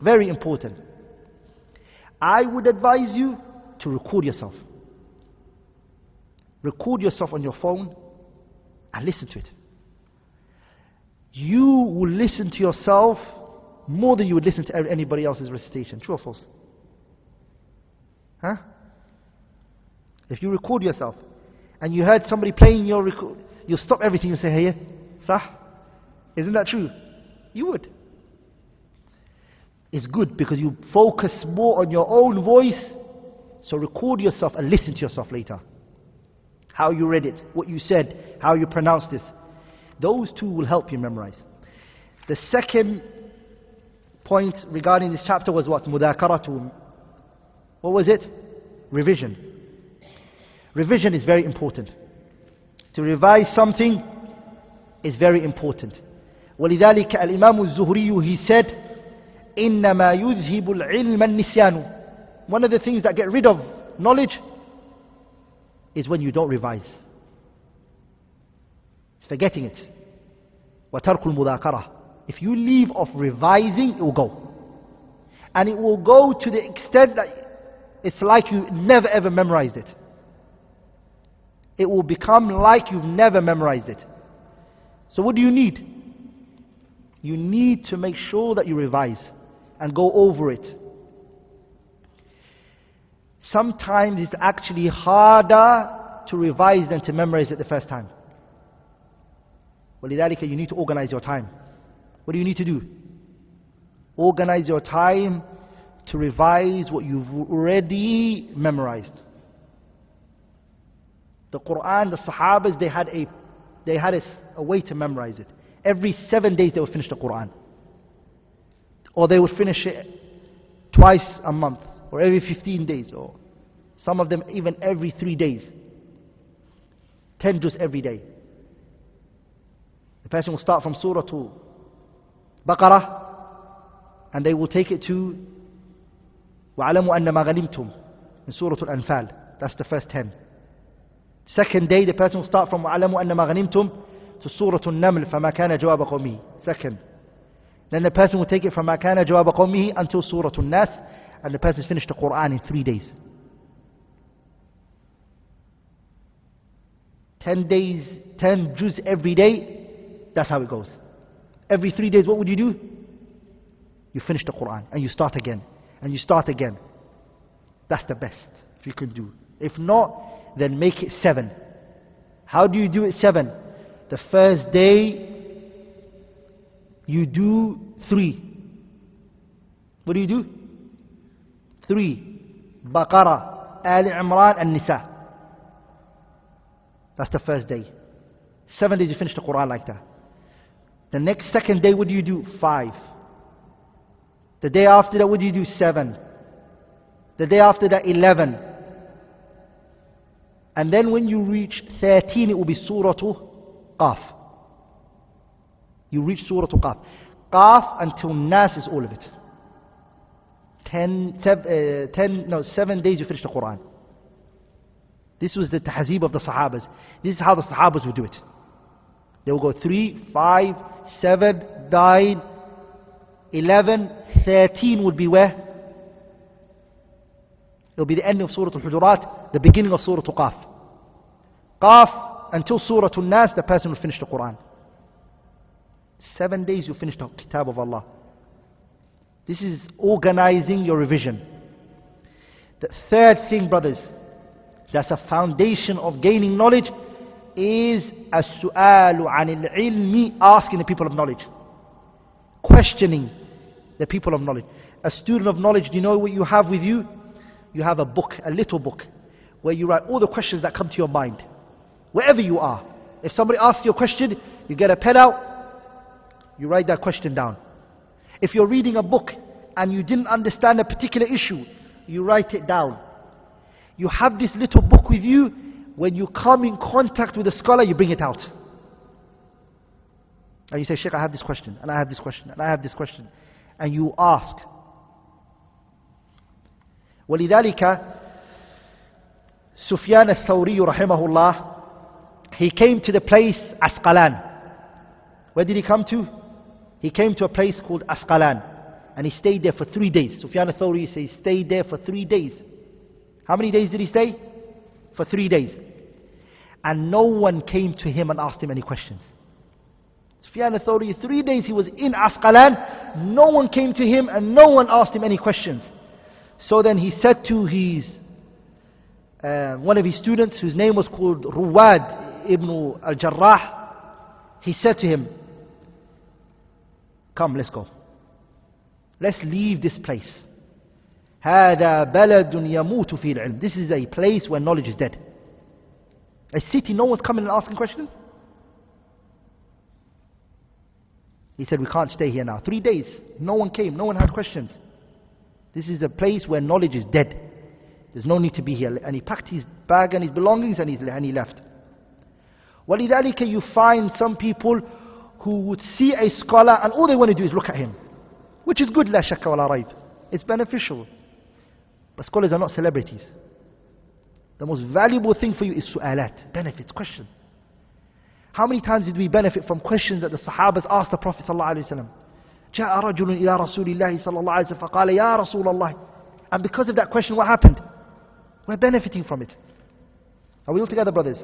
Very important. I would advise you to record yourself. Record yourself on your phone and listen to it. You will listen to yourself more than you would listen to anybody else's recitation. True or false? Huh? If you record yourself and you heard somebody playing your record, you'll stop everything and say, hey, sah? Isn't that true? You would. It's good because you focus more on your own voice. So record yourself and listen to yourself later. How you read it, what you said, how you pronounced this. Those two will help you memorize. The second point regarding this chapter was what? Mudhakaratu. What was it? Revision. Revision is very important. To revise something is very important. ولذلك الإمام الزهري, he said, إنما يذهب العلم النسيان. One of the things that get rid of knowledge is when you don't revise. It's forgetting it. وَتَرْكُ الْمُذَاكَرَةِ. If you leave off revising, it will go. And it will go to the extent that it's like you never ever memorized it. It will become like you've never memorized it. So what do you need? You need to make sure that you revise and go over it. Sometimes it's actually harder to revise than to memorize it the first time. وَلِذَلِكَ you need to organize your time. What do you need to do? Organize your time to revise what you've already memorized. The Quran, the Sahabas, they had a way to memorize it. Every 7 days they would finish the Quran. Or they would finish it twice a month, or every 15 days, or some of them even every 3 days. 10 juz every day. The person will start from Surah to Baqarah, and they will take it to وَعَلَمُوا أَنَّ مَا غَنِمْتُمْ in Surah Al-Anfal. That's the first 10. Second day, the person will start from وَعَلَمُوا أَنَّ مَا غَنِمْتُمْ to Surah Al-Naml, فَمَا كَانَ جَوَابَ قَوْمِهِ. Second. Then the person will take it from مَا كَانَ جَوَابَ قَوْمِهِ until Surah Al-Nas, and the person has finished the Quran in 3 days. 10 days, 10 juz every day, that's how it goes. Every 3 days, what would you do? You finish the Quran, and you start again, and you start again. That's the best, if you can do. If not, then make it 7. How do you do it 7? The first day, you do 3. What do you do? 3. Baqarah, Ali Imran, and Nisa. That's the first day. 7 days you finish the Quran like that. The second day, what do you do? 5. The day after that, what do you do? 7. The day after that, 11. And then when you reach 13, it will be Surah Qaf. You reach Surah Qaf. Qaf until Nas is all of it. 7 days you finish the Quran. This was the tahzeeb of the Sahabas. This is how the Sahabas would do it. They will go 3, 5, 7, 9, 11, 13 would be where? It'll be the end of Surah Al-Hujurat, the beginning of Surah Qaf. Qaf, until Surah Al-Nas, the person will finish the Quran. 7 days you finish the Kitab of Allah. This is organizing your revision. The third thing, brothers, that's a foundation of gaining knowledge, is as-su'alu anil ilmi, asking the people of knowledge. Questioning the people of knowledge. A student of knowledge, do you know what you have with you? You have a book, a little book, where you write all the questions that come to your mind. Wherever you are. If somebody asks you a question, you get a pen out, you write that question down. If you're reading a book and you didn't understand a particular issue, you write it down. You have this little book with you. When you come in contact with a scholar, you bring it out. And you say, Sheikh, I have this question, and I have this question, and I have this question. And you ask. ولذلك Sufyan al-Thawri rahimahullah, he came to the place Asqalan. Where did he come to? He came to a place called Asqalan, and he stayed there for 3 days. Sufyan al-Thawri says he stayed there for 3 days. How many days did he stay? For 3 days. And no one came to him and asked him any questions. Sufyan al-Thawri, 3 days he was in Asqalan, no one came to him and no one asked him any questions. So then he said to his one of his students, whose name was called Ruwad ibn al-Jarrah, he said to him, come, let's go. Let's leave this place. هذا بلد يموت فيه العلم. This is a place where knowledge is dead. A city, no one's coming and asking questions. He said, we can't stay here now. 3 days, no one came, no one had questions. This is a place where knowledge is dead. There's no need to be here. And he packed his bag and his belongings and he left. وَلِذَلِكَ you find some people who would see a scholar and all they want to do is look at him. Which is good, la shakka wa la rayb. It's beneficial. But scholars are not celebrities. The most valuable thing for you is su'alat, benefits, question. How many times did we benefit from questions that the Sahabas asked the Prophet sallallahu alaihi wasallam? جاء رجل إلى رسول الله صلى الله عليه وسلم فقال يا رسول الله. And because of that question, what happened? We're benefiting from it. Are we all together, brothers?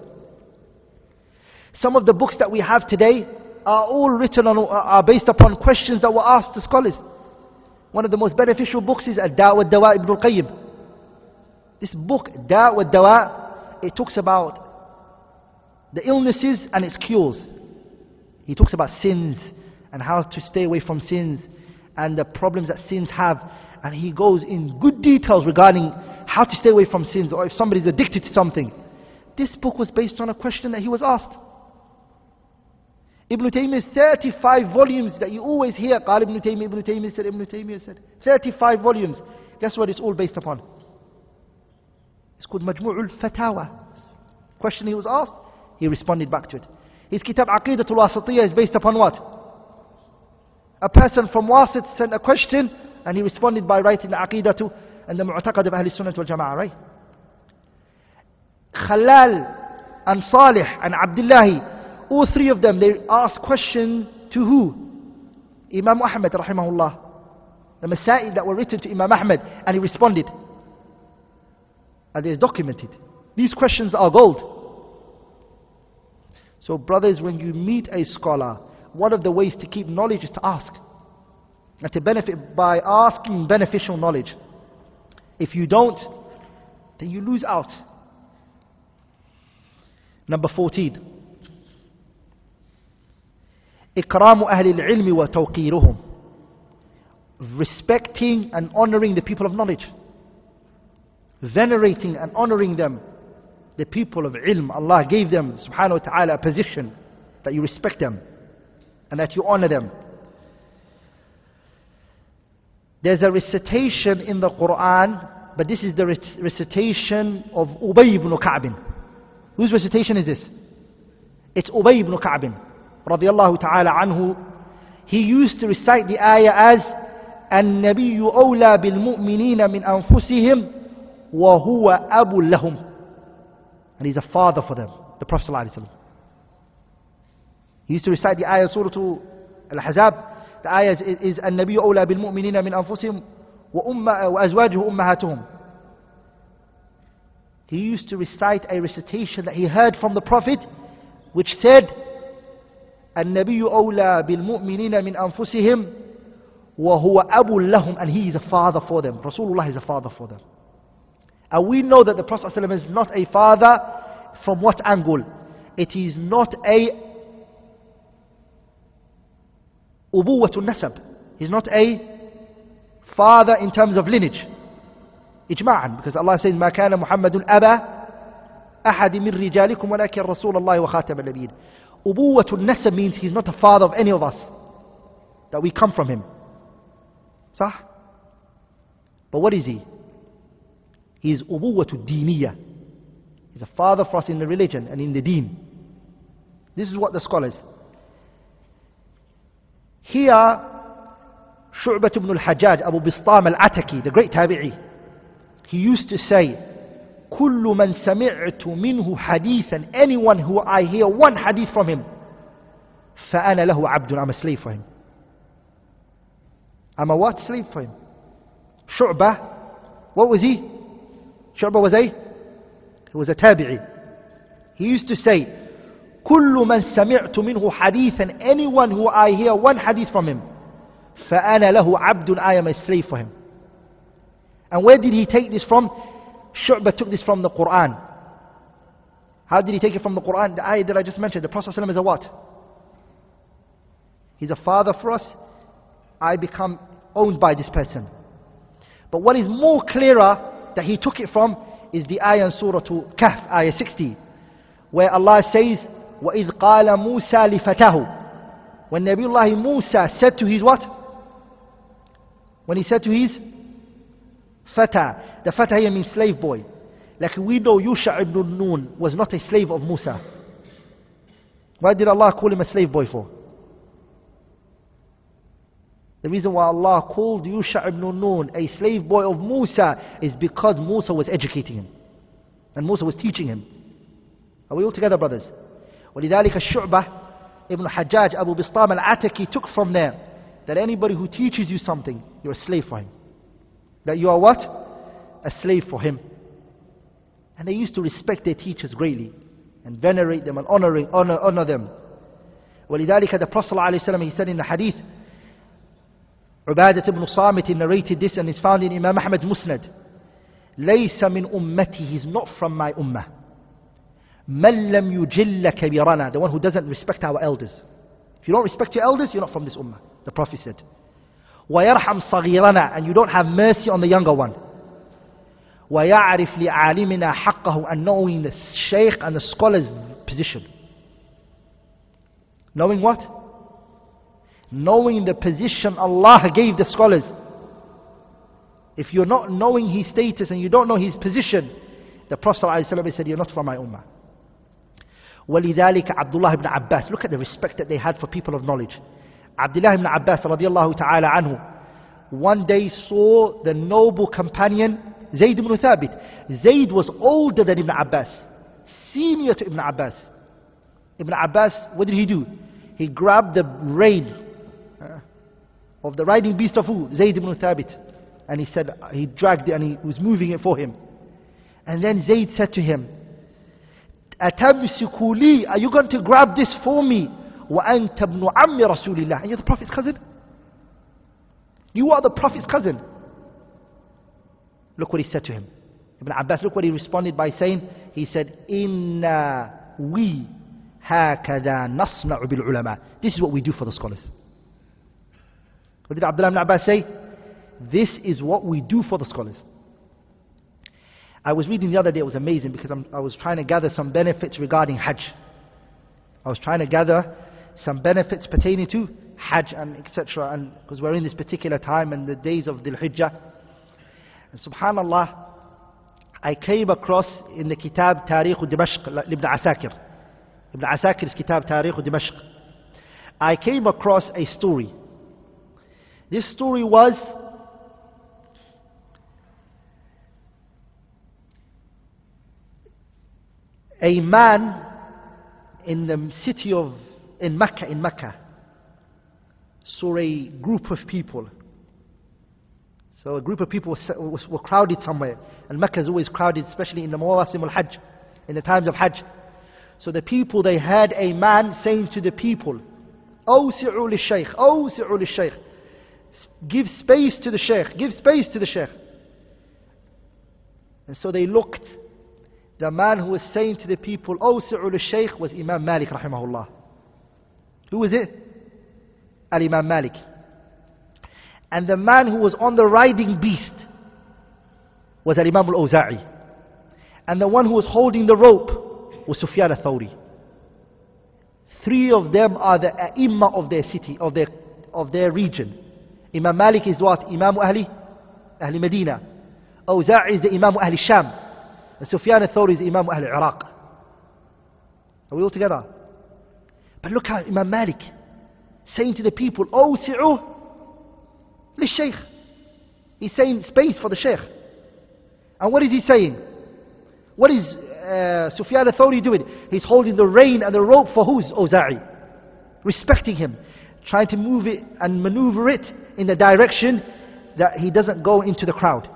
Some of the books that we have today are all written on, are based upon questions that were asked to scholars. One of the most beneficial books is Da' wa Dawa Ibn al-Qayyim. This book, Da' wa Dawa, it talks about the illnesses and its cures. He talks about sins and how to stay away from sins and the problems that sins have. And he goes in good details regarding how to stay away from sins, or if somebody's addicted to something. This book was based on a question that he was asked. Ibn Taymiyyah's 35 volumes that you always hear, قال Ibn Taymiyyah said, Ibn Taymiyyah said. 35 volumes. Guess what it's all based upon? It's called Majmu'ul Fatawa. Question he was asked, he responded back to it. His Kitab Aqidatul Wasatiyah is based upon what? A person from Wasit sent a question and he responded by writing the Aqidatu and the Mu'taqad of Ahlul Sunnah wal Jama'ah, right? Khalal and Salih and Abdullahi, all three of them, they asked question to who? Imam Ahmad rahimahullah. The Masail that were written to Imam Ahmad, and he responded. And it is documented. These questions are gold. So brothers, when you meet a scholar, one of the ways to keep knowledge is to ask. And to benefit by asking beneficial knowledge. If you don't, then you lose out. Number 14. إكرام أهل العلم وتوقيرهم. Respecting and honoring the people of knowledge. Venerating and honoring them. The people of ilm. Allah gave them subhanahu wa ta'ala a position that you respect them and that you honor them. There's a recitation in the Quran, but this is the recitation of Ubay ibn Ka'b. Whose recitation is this? It's Ubay ibn Ka'b radiyallahu ta'ala anhu. He used to recite the ayah as النبي أولى بالمؤمنين من أنفسهم وهو أب لهم. And he's a father for them, the Prophet sallallahu alaihi wasallam. He used to recite the ayah Surah Al-Ahzab. The ayah is النبي أولى بالمؤمنين من أنفسهم وأزواجه أمهاتهم. he used to recite a recitation that he heard from the Prophet, which said, النبي أولى بالمؤمنين من أنفسهم وهو أب لهم, and he is a father for them. Rasulullah is a father for them. And we know that the Prophet ﷺ is not a father from what angle? It is not a أبوة النسب. He's not a father in terms of lineage. إجماعا, because Allah says ما كان محمد أبا أحد من رجالكم ولكن رسول الله وخاتم النبيين. أبوة النسب means he's not a father of any of us, that we come from him. صح? But what is he? He is أبوة الدينية. He's a father for us in the religion and in the deen. This is what the scholars. Here, Shu'bah ibn al-Hajjaj, Abu Bistam al-Ataki, the great tabi'i, he used to say, كل من سمعت منه حديثا, anyone who I hear one hadith from him, فأنا له عبد, I'm a slave for him. I'm a what? Slave for him. Shu'bah, what was he? Shu'bah was a tabi'i. He used to say, كل من سمعت منه حديثا, anyone who I hear one hadith from him, فأنا له عبد, I am a slave for him. And where did he take this from? Shu'bah took this from the Quran. How did he take it from the Quran? The ayah that I just mentioned, the Prophet ﷺ is a what? He's a father for us. I become owned by this person. But what is more clearer that he took it from is the ayah in Surah Kahf, ayah 60, where Allah says, وَإِذْ قَالَ مُوسَى لِفَتَهُ, when Nabiullah Musa said to his what? When he said to his Fata. The Fata here means slave boy. Like we know Yusha ibn Nun was not a slave of Musa. Why did Allah call him a slave boy for? The reason why Allah called Yusha ibn Nun a slave boy of Musa is because Musa was educating him. And Musa was teaching him. Are we all together, brothers? وَلِذَلِكَ الشُّعْبَةِ Ibn Hajjaj, Abu Bistam al-Ataki took from there that anybody who teaches you something, you're a slave for him. That you are what? A slave for him. And they used to respect their teachers greatly and venerate them and honor them. وَلِذَلِكَ the Prophet ﷺ, he said in the hadith, Ubadat ibn Samit narrated this and it's found in Imam Ahmad's Musnad. لَيْسَ مِنْ أُمَّتِي, he's not from my ummah. مَنْ لَمْ يُجِلَّ كَبِيرَنَا, the one who doesn't respect our elders. If you don't respect your elders, you're not from this ummah. The Prophet said. وَيَرْحَمْ صَغِيرَنَا, and you don't have mercy on the younger one. وَيَعْرِفْ لِعَالِمِنَا حَقَّهُ, and knowing the shaykh and the scholar's position. Knowing what? Knowing the position Allah gave the scholars. If you're not knowing his status and you don't know his position, the Prophet ﷺ said, you're not from my ummah. وَلِذَلِكَ Abdullah ibn Abbas, look at the respect that they had for people of knowledge. Abdullah ibn Abbas radiallahu ta'ala anhu, one day saw the noble companion Zayd ibn Thabit. Zayd was older than Ibn Abbas, senior to Ibn Abbas. Ibn Abbas, what did he do? He grabbed the rein of the riding beast of who? Zayd ibn Thabit. And he said, he dragged it and he was moving it for him. And then Zayd said to him, أَتَمْسِكُ لِي, are you going to grab this for me? وَأَنْتَ ابْنُ عَمِّ رَسُولِ اللَّهِ, and you're the Prophet's cousin? You are the Prophet's cousin. Look what he said to him. Ibn Abbas, look what he responded by saying, he said, إِنَّا we هَكَذَا نَصْنَعُ بِالْعُلَمَاءِ, this is what we do for the scholars. What did Abdullah ibn Abbas say? This is what we do for the scholars. I was reading the other day, it was amazing because I was trying to gather some benefits regarding Hajj. I was trying to gather some benefits pertaining to Hajj and etc. And because we're in this particular time and the days of Dhul Hijjah. And subhanallah, I came across in the Kitab Tarikh Dimashq, Ibn Asakir. Ibn Asakir's Kitab Tarikh Dimashq. I came across a story. This story was a man in the city of Mecca saw a group of people So a group of people were crowded somewhere. And Mecca is always crowded, especially in the Mawasim al-Hajj, in the times of Hajj. So the people, they had a man saying to the people, "Awsi'u lish-shaykh, awsi'u lish-shaykh." Give space to the shaykh, give space to the shaykh. And so they looked. The man who was saying to the people, "Awsi'u lish-shaykh," was Imam Malik rahimahullah. Who was it? Al-Imam Malik. And the man who was on the riding beast was Al-Imam al-Awza'i. And the one who was holding the rope was Sufyan al-Thawri. Three of them are the A'imma of their city, of their region. Imam Malik is what? Imam Ahli Medina. Awza'i is the Imam Ahli Sham. And Sufyan al-Thawri is the Imam Ahli Iraq. Are we all together? But look how Imam Malik saying to the people, "Awsi'u lish-shaykh." He's saying space for the shaykh. And what is he saying? What is Sufyan al-Thawri doing? He's holding the rein and the rope for who's? Awza'i. Respecting him. Trying to move it and maneuver it in the direction that he doesn't go into the crowd.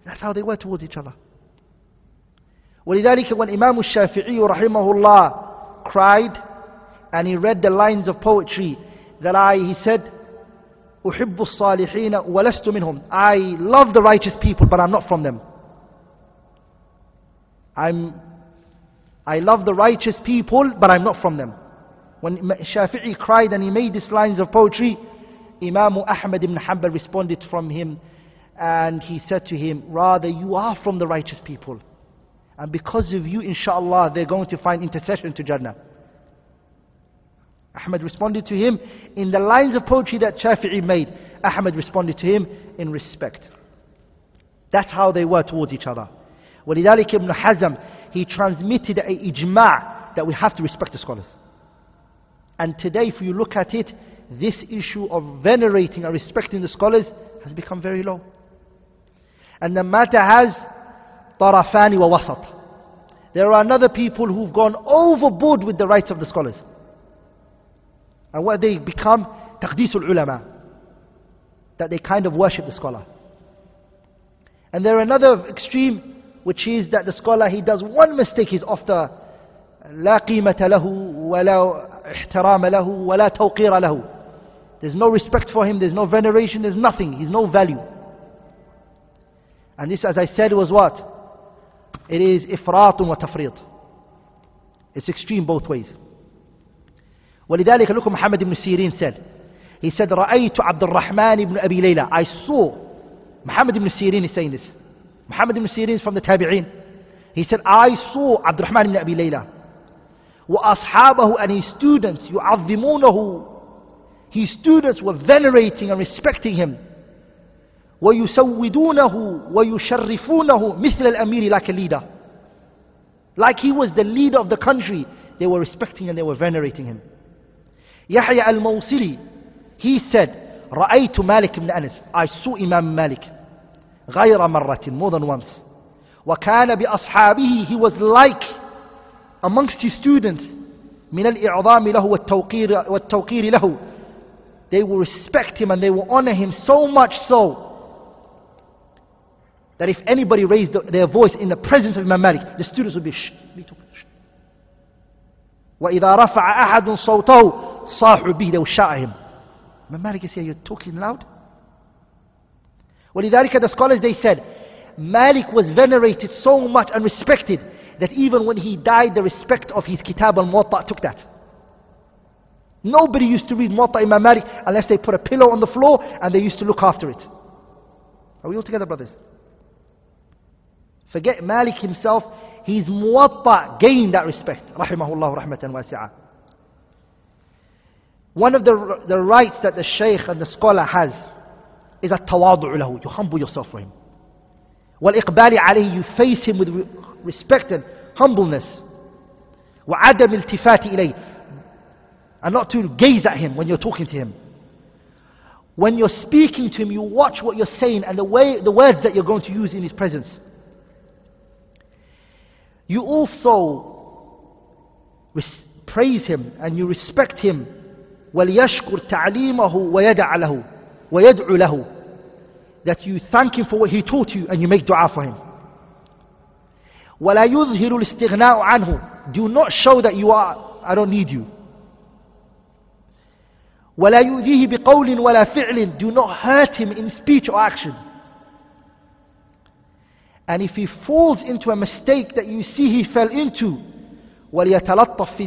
That's how they were towards each other. ولذلك when Imam al-Shafi'i rahimahullah cried and he read the lines of poetry that he said, "Uhibbu as-salihina wa lastu minhum." I love the righteous people, but I'm not from them. I love the righteous people, but I'm not from them. When Shafi'i cried and he made these lines of poetry, Imam Ahmad ibn Hanbal responded from him and he said to him, "Rather you are from the righteous people. And because of you, inshallah, they're going to find intercession to Jannah." Ahmad responded to him in the lines of poetry that Shafi'i made. Ahmad responded to him in respect. That's how they were towards each other. وَلِذَلِكَ Ibn Hazm, he transmitted a ijma' that we have to respect the scholars. And today, if you look at it, this issue of venerating and respecting the scholars has become very low. And the matter has طرفان ووسط. There are another people who've gone overboard with the rights of the scholars. And what they become, taqdeesul ulama, that they kind of worship the scholar. And there are another extreme, which is that the scholar, he does one mistake, he's after لا قيمة له ولا احترام له ولا توقير له. There's no respect for him, there's no veneration, there's nothing, he's no value. And this, as I said, was what? It is ifrat wa tafrit. It's extreme both ways. ولذلك look what Muhammad ibn Sirin said. He said, رأيت AbdulRahman ibn Abi Layla. I saw. Muhammad ibn Sirin is saying this. Muhammad ibn Sirin is from the Tabi'een. He said, I saw AbdulRahman ibn Abi Layla. وأصحابه, and his students, يعظمونه. His students were venerating and respecting him. ويسودونه ويشرفونه مثل الأمير, like a leader. Like he was the leader of the country. They were respecting and they were venerating him. Yahya al-Mawsili, he said, رأيت مالك بن أنس. I saw Imam Malik غير مرة, more than once. وكان بأصحابه, he was like amongst his students من الإعظام له والتوقير له. They will respect him and they will honor him so much so that if anybody raised their voice in the presence of Imam Malik, the students would be shh. وإذا رفع أحد صوته صاحوا به, they will shout at him. Imam Malik is here, you're talking loud. ولذلك the scholars, they said, Malik was venerated so much and respected that even when he died, the respect of his Kitab al-Muwatta took that. Nobody used to read Muwatta Imam Malik unless they put a pillow on the floor and they used to look after it. Are we all together, brothers? Forget Malik himself, his Muwatta gained that respect. Rahimahullah rahmatan wasi'ah. One of the rights that the Shaykh and the scholar has is at-tawadu'u lahu. You humble yourself for him. Wal-iqbali alayhi, you face him with respect and humbleness. Wa-adam iltifati ilayhi, and not to gaze at him when you're talking to him. When you're speaking to him, you watch what you're saying and the words that you're going to use in his presence. You also praise him and you respect him. وَلْيَشْكُرْ تَعْلِيمَهُ وَيَدْعُ لَهُ. that you thank him for what he taught you and you make dua for him. وَلَا يُظْهِرُ الْإِسْتِغْنَاءُ عَنْهُ. Do not show that you are, I don't need you. وَلَا يُؤْذِيهِ بِقَوْلٍ وَلَا فِعْلٍ. Do not hurt him in speech or action. And if he falls into a mistake that you see he fell into, وَلْيَتَلَطَّفْ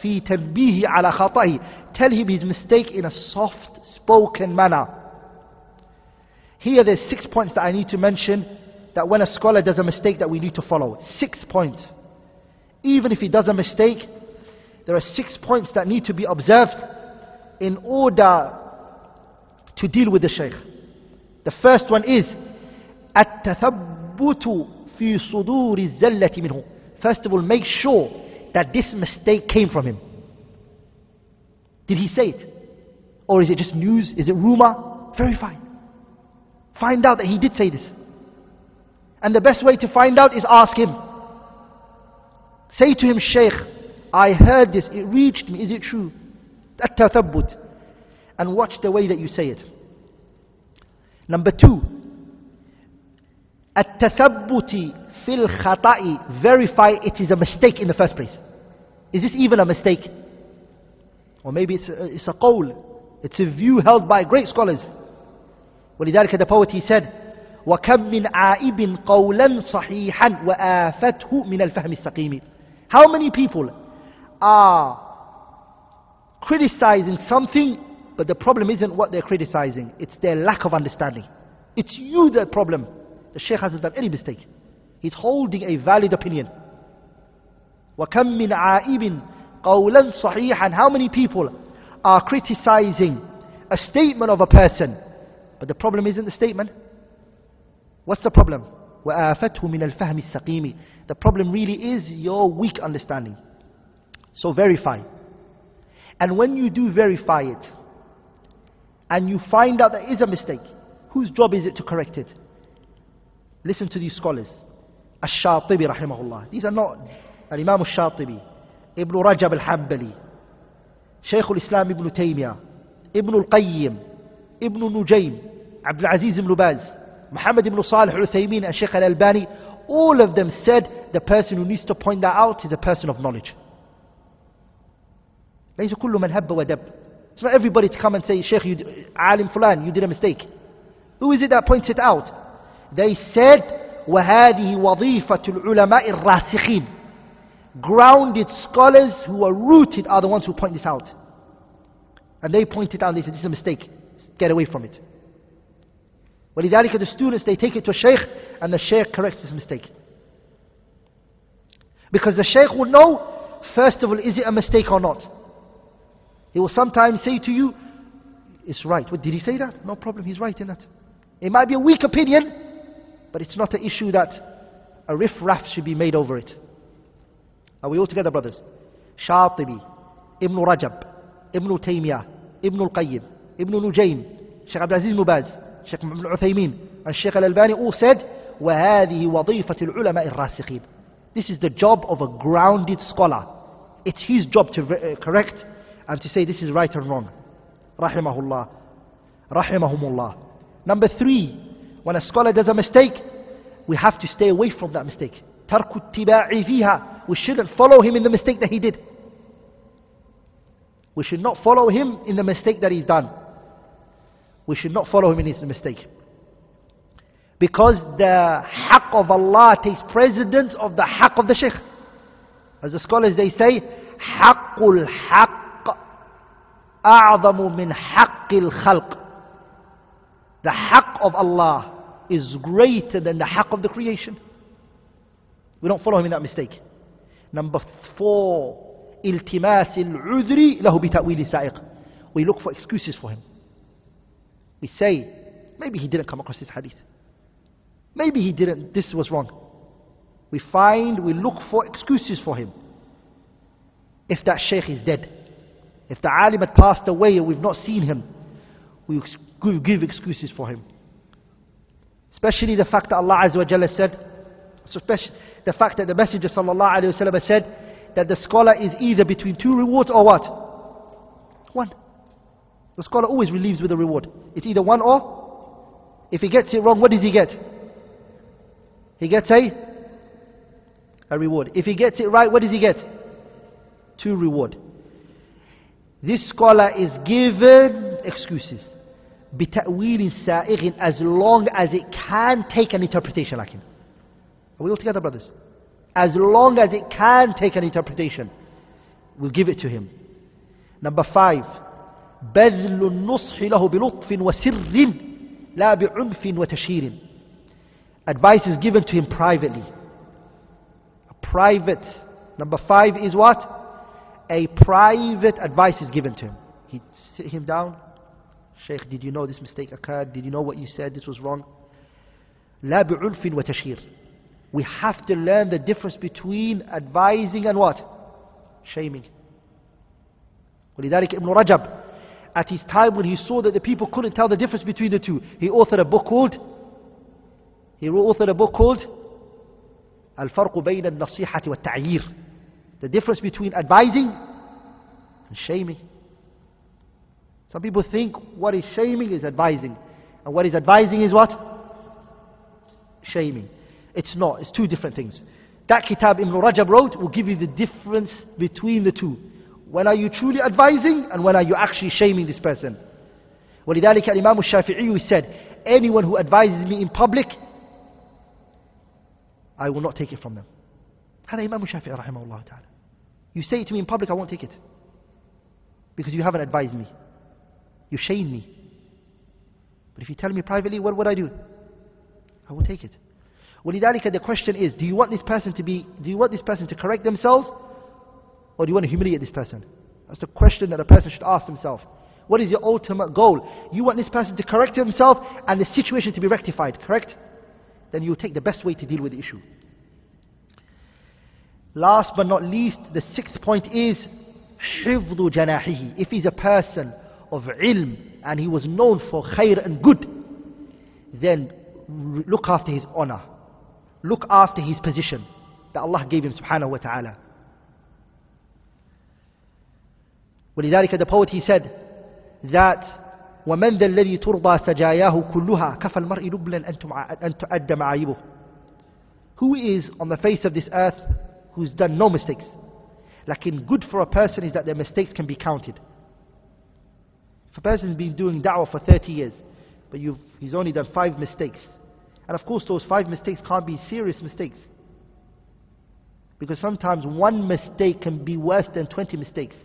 فِي تَنْبِيهِ عَلَى خَطَئِهِ. Tell him his mistake in a soft spoken manner. Here there's 6 points that I need to mention, that when a scholar does a mistake that we need to follow. 6 points. Even if he does a mistake, there are 6 points that need to be observed in order to deal with the shaykh. The first one is التثبت في صدور الزلة منه. First of all, make sure that this mistake came from him. Did he say it? Or is it just news? Is it rumor? Verify. Find out that he did say this. And the best way to find out is ask him. Say to him, Shaykh, I heard this, it reached me, is it true? التثبت. And watch the way that you say it. Number 2, التثبت في الخطأ. Verify it is a mistake in the first place. Is this even a mistake? Or maybe it's a qawl, it's a view held by great scholars. ولذلك the poet, he said, وَكَمْ مِنْ عَائِبٍ قَوْلًا صَحِيحًا وَآفَتْهُ مِنَ الْفَهْمِ السَّقِيمِ. How many people are criticizing something, but the problem isn't what they're criticizing, it's their lack of understanding. It's you the problem. The Shaykh hasn't done any mistake. He's holding a valid opinion. وَكَمْ مِنْ عَائِبٍ قَوْلًا صَحِيحًا. How many people are criticizing a statement of a person, but the problem isn't the statement? What's the problem? وَآفَتْهُ مِنَ الْفَهْمِ السَّقِيمِ. The problem really is your weak understanding. So verify. And when you do verify it, and you find out there is a mistake, whose job is it to correct it? Listen to these scholars. Ash-Shatibi rahimahullah. These are not Al-Imam Ash-Shatibi, Ibn Rajab al-Hanbali, Shaykh al-Islam Ibn Taymiyyah, Ibn al-Qayyim, Ibn Nujaym, Abdul Aziz ibn Baz, Muhammad ibn Salih al-Uthaymin and Shaykh al-Albani. All of them said the person who needs to point that out is a person of knowledge. ليس كل من هب ودب. It's not everybody to come and say, Shaykh, you, Alim Fulan, you did a mistake. Who is it that points it out? They said, وَهَذِهِ وَظِيفَةُ الْعُلَمَاءِ الرَّاسِخِينَ. Grounded scholars who are rooted are the ones who point this out. And they point it out and they say, this is a mistake. Get away from it. وَلِذَلِكَ the students, they take it to a Shaykh and the Shaykh corrects this mistake. Because the Shaykh will know, first of all, is it a mistake or not? He will sometimes say to you, it's right. What, did he say that? No problem, he's right in that. It might be a weak opinion, but it's not an issue that a riff-raff should be made over it. Are we all together, brothers? Shatibi, Ibn Rajab, Ibn Taymiyyah, Ibn al-Qayyim, Ibn Nujaym, Shaykh Abdul Aziz ibn Baz, Shaykh Ibn Uthaymin, and Shaykh al-Albani all said, وَهَذِهِ وَظِيفَةِ الْعُلَمَاءِ الرَّاسِخِينَ. This is the job of a grounded scholar. It's his job to correct and to say this is right and wrong. Rahimahullah. Rahimahumullah. Number 3, when a scholar does a mistake, we have to stay away from that mistake. تَرْكُ اتِّبَاعِ فِيهَا. We shouldn't follow him in the mistake that he did. We should not follow him in the mistake that he's done. We should not follow him in his mistake. Because the haqq of Allah takes precedence of the haqq of the Shaykh. As the scholars they say, حَقُّ الْحَقِّ أَعْظَمُ مِنْ حَقِّ الْخَلْقِ. The haqq of Allah is greater than the haqq of the creation. We don't follow him in that mistake. Number 4, التماس العذر له بتأويل سائق. We look for excuses for him. We say, maybe he didn't come across this hadith. Maybe he didn't, this was wrong. We look for excuses for him. If that Shaykh is dead, if the alim had passed away and we've not seen him, we give excuses for him. Especially the fact that Allah Azza wa Jalla said, especially the fact that the Messenger sallallahu alayhi wa sallam said that the scholar is either between 2 rewards or what? 1. The scholar always relieves with a reward. It's either 1 or If he gets it wrong, what does he get? He gets a reward. If he gets it right, what does he get? 2 reward. This scholar is given excuses. بِتَأْوِيلٍ سَائِغٍ, as long as it can take an interpretation like him. Are we all together, brothers? As long as it can take an interpretation, we'll give it to him. Number 5, بَذْلُ النُّصْحِ لَهُ بِلُطْفٍ وَسِرٍّ لَا بِعُنْفٍ وَتَشْهِيرٍ. Advice is given to him privately. A private. Number 5 is what? A private advice is given to him. He'd sit him down. Shaykh, did you know this mistake occurred? Did you know what you said? This was wrong. لا بعنف وتشهير. We have to learn the difference between advising and what? Shaming. ولذلك Ibn Rajab, at his time when he saw that the people couldn't tell the difference between the two, he authored a book called الفرق بين النصيحة والتعيير. The difference between advising and shaming. Some people think what is shaming is advising, and what is advising is what? Shaming. It's not. It's 2 different things. That kitab Ibn Rajab wrote will give you the difference between the two. When are you truly advising, and when are you actually shaming this person? ولذلك الإمام الشافعي said, anyone who advises me in public, I will not take it from them. هذا إمام الشافعي رحمه الله تعالى. You say it to me in public, I won't take it, because you haven't advised me. You shame me. But if you tell me privately, what would I do? I will take it. ولذلك the question is, do you want this person to correct themselves, or do you want to humiliate this person? That's the question that a person should ask himself. What is your ultimate goal? You want this person to correct himself and the situation to be rectified, correct? Then you take the best way to deal with the issue. Last but not least, the 6th point is حفظ جناحه. If he's a person of ilm and he was known for khair and good, then look after his honor, look after his position that Allah gave him subhanahu wa ta'ala. ولذلك the poet, he said that ومن ذا الذي ترضى سجاياه كلها كفى المرء نبلا أن تؤدى معايبه. Who is on the face of this earth who's done no mistakes? Lakin good for a person is that their mistakes can be counted. If a person's been doing da'wah for 30 years, but he's only done 5 mistakes, and of course those 5 mistakes can't be serious mistakes, because sometimes 1 mistake can be worse than 20 mistakes.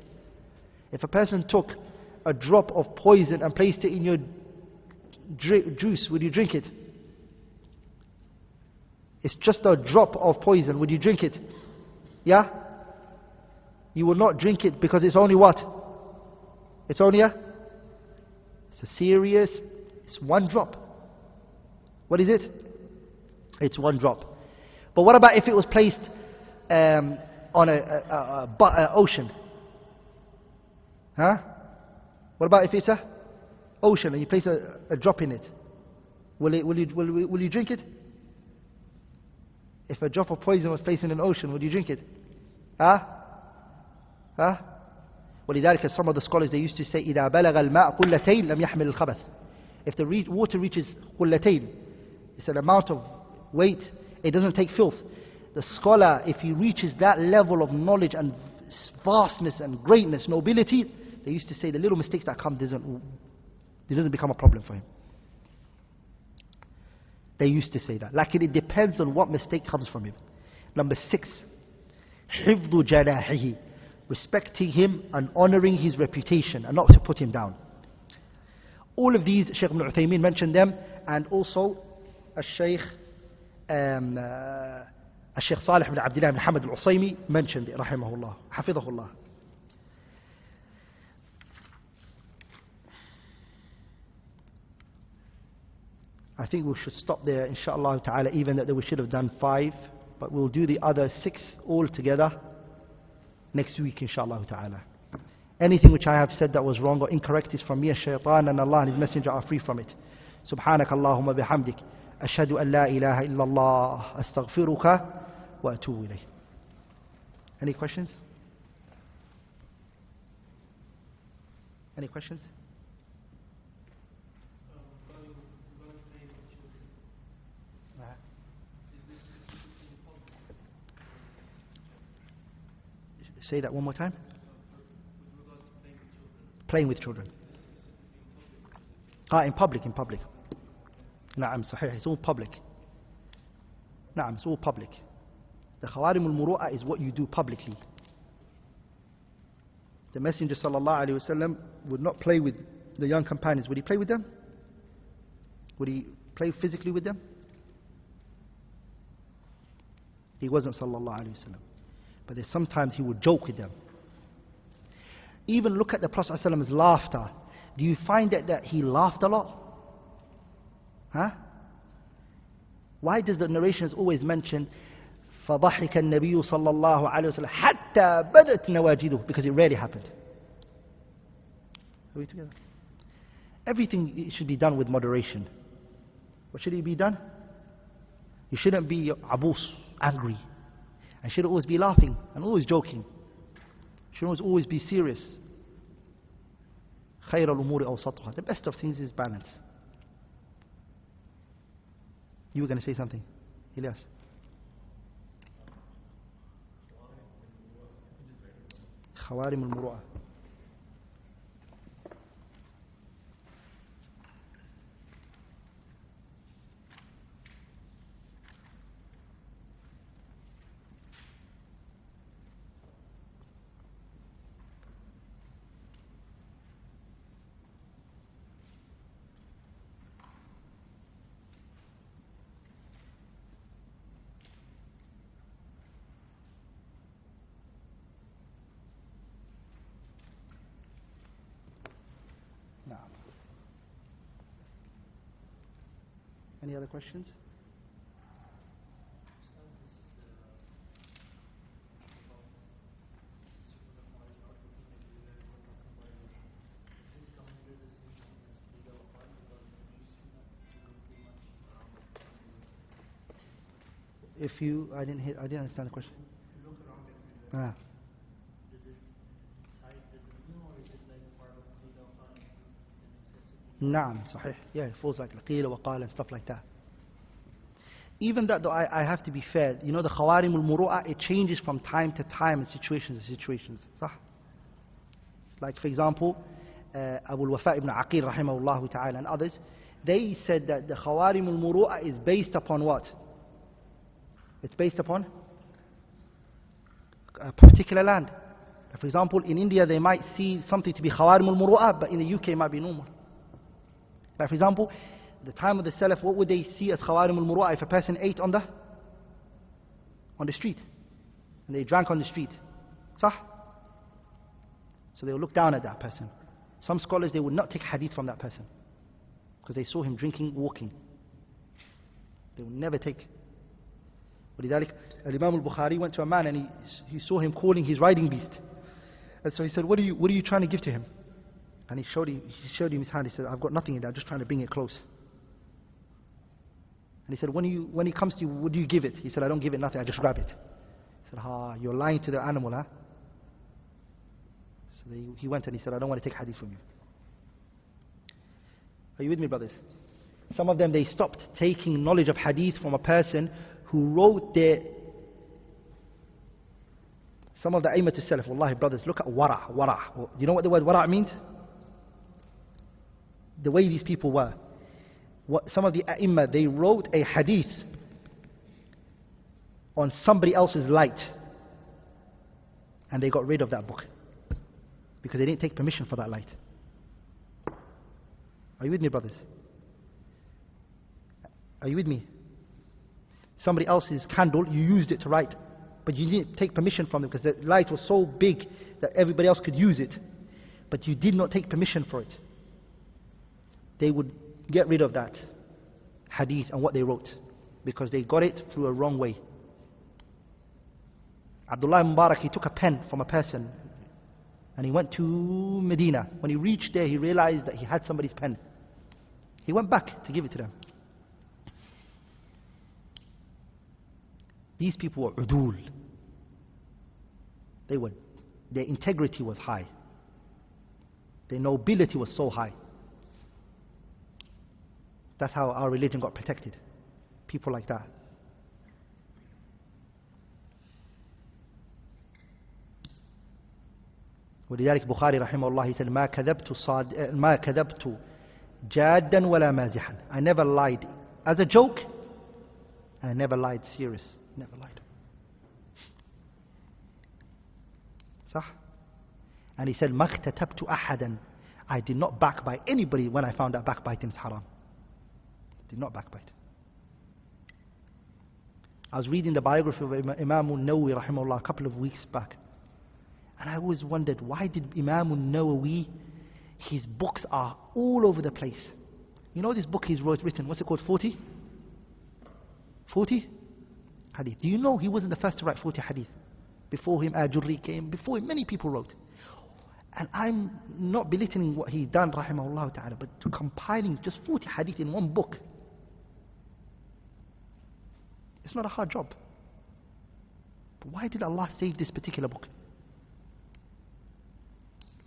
If a person took a drop of poison and placed it in your juice, would you drink it? It's just a drop of poison, would you drink it? Yeah? You will not drink it, because it's only what? It's only it's a serious, it's 1 drop. What is it? It's 1 drop. But what about if it was placed on an ocean? Huh? What about if it's an ocean and you place a drop in it? Will you drink it? If a drop of poison was placed in an ocean, would you drink it? ولذلك some of the scholars, they used to say إذا بلغ الماء قلتين لم يحمل الخبث. If the water reaches قلتين, it's an amount of weight, it doesn't take filth. The scholar, if he reaches that level of knowledge and vastness and greatness, nobility, they used to say the little mistakes that come doesn't become a problem for him. They used to say that. Like it depends on what mistake comes from him. Number 6, حفظ جناحه, respecting him and honoring his reputation and not to put him down. All of these, Shaykh Ibn Uthaymeen mentioned them, and also Shaykh Salih ibn Abdullah ibn Hamad al-Usaymi mentioned it, rahimahullah, hafidhahullah. I think we should stop there, inshallah ta'ala, even that we should have done 5, but we'll do the other 6 all together next week, inshallah ta'ala. Anything which I have said that was wrong or incorrect is from me, shaitan, and Allah and His Messenger are free from it. Subhanak Allahumma bihamdik, ashhadu an la ilaha illallah, astaghfiruka wa atubu ilayh. Any questions? Any questions? Say that one more time. Playing with children. In public. Na'am, sahih, it's all public. Na'am, it's all public. The khawarim al-muru'ah is what you do publicly. The Messenger sallallahu alayhi wasallam would not play with the young companions. Would he play with them? Would he play physically with them? He wasn't sallallahu alayhi wasallam. But there's sometimes he would joke with them. Even look at the Prophet ﷺ's laughter. Do you find that he laughed a lot? Huh? Why does the narrations always mention فَضَحِكَ النَّبِيُّ صَلَّى اللَّهُ عَلَيْهِ وسلم حَتَّى بَدَتْ نَوَاجِدُهُ? Because it rarely happened. Are we together? Everything should be done with moderation. What should it be done? You shouldn't be abus, angry. And should always be laughing and always joking. Should always be serious. خَيْرَ الْأُمُورِ أَوْسَطُهَا. The best of things is balance. You were going to say something, Ilyas? خوارم المروءة. Any other questions? If you, I didn't understand the question. If you look around it, does it cite the dunya or is it like part of the Naam, sahih. Yeah, it falls like qila wa qala and stuff like that. Even that though, I have to be fair. You know, the khawarim al-muru'ah, it changes from time to time and situations to situations. Sah? Like for example, Abu al-Wafa ibn Aqil rahimahullah ta'ala and others, they said that the khawarim al-muru'ah is based upon what? It's based upon a particular land. For example, in India they might see something to be khawarim al-muru'ah, but in the UK it might be normal. Like for example, the time of the Salaf, what would they see as khawarim al-muru'ah if a person ate on the street? And they drank on the street. Sah? So they would look down at that person. Some scholars, they would not take hadith from that person because they saw him drinking, walking. They would never take. ولذلك Imam al-Bukhari went to a man and he saw him calling his riding beast. And so he said, what are you trying to give to him? And he showed him his hand. He said, I've got nothing in there, I'm just trying to bring it close. And he said, when he comes to you, what do you give it? He said, I don't give it nothing, I just grab it. He said, you're lying to the animal, huh? So he went and he said, I don't want to take hadith from you. Are you with me, brothers? Some of them, they stopped taking knowledge of hadith from a person who wrote some of the A'immat al-Salaf. Wallahi, brothers, look at wara'. Do you know what the word wara' means? The way these people were. Some of the A'imma, they wrote a hadith on somebody else's light and they got rid of that book because they didn't take permission for that light. Are you with me, brothers? Are you with me? Somebody else's candle, you used it to write, but you didn't take permission from them because the light was so big that everybody else could use it, but you did not take permission for it. They would get rid of that hadith and what they wrote because they got it through a wrong way. Abdullah Mubarak, he took a pen from a person and he went to Medina. When he reached there, he realized that he had somebody's pen. He went back to give it to them. These people were udul. Their integrity was high. Their nobility was so high. That's how our religion got protected. People like that. ولذلك بخاري رحمه الله he said ما كذبت جادا ولا مازحا. I never lied as a joke and I never lied serious. Never lied. صح? And he said ما اختتبت أحدا. I did not backbite anybody when I found out backbiting is haram. Did not backbite. I was reading the biography of Imam al-Nawawi rahimahullah a couple of weeks back, and I always wondered, why did Imam al-Nawawi, his books are all over the place. You know this book he's written, what's it called, 40? 40 hadith. Do you know he wasn't the first to write 40 hadith? Before him Ajurri came, before him many people wrote. And I'm not belittling what he done rahimahullah ta'ala, but to compiling just 40 hadith in one book, it's not a hard job. But why did Allah save this particular book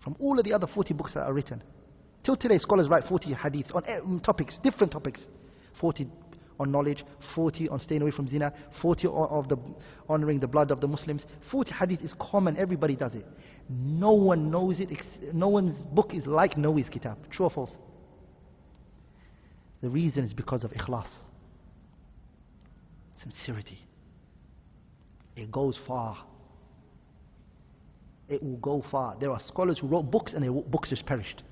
from all of the other 40 books that are written? Till today scholars write 40 hadiths on topics, different topics. 40 on knowledge, 40 on staying away from zina, 40 of the honoring the blood of the Muslims. 40 hadith is common, everybody does it. No one knows it, no one's book is like Nawawi's kitab. True or false? The reason is because of ikhlas. Sincerity. It goes far. It will go far. There are scholars who wrote books and their books just perished.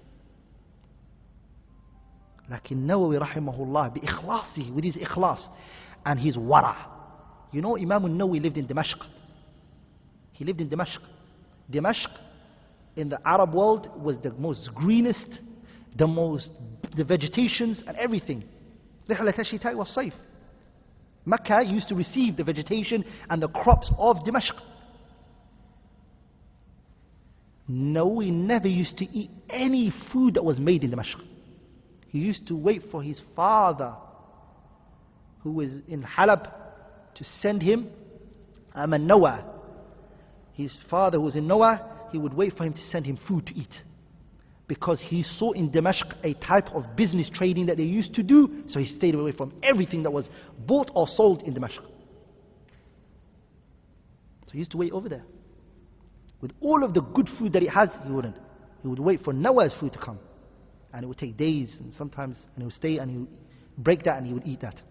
Lakin Nawawi rahimahullah bi ikhlasi, with his ikhlas and his wara. You know Imam al-Nawawi lived in Damascus. He lived in Damascus. Damascus in the Arab world was the most greenest, the vegetations and everything. Rihlat al-shita'i was-sayf. Mecca used to receive the vegetation and the crops of Damascus. No, he never used to eat any food that was made in Damascus. He used to wait for his father, who was in Halab, to send him Noah. His father, who was in Noah, he would wait for him to send him food to eat. Because he saw in Damascus a type of business trading that they used to do, so he stayed away from everything that was bought or sold in Damascus. So he used to wait over there. With all of the good food that he has, he wouldn't. He would wait for Noah's food to come. And it would take days, and sometimes, and he would stay and he would break that and he would eat that.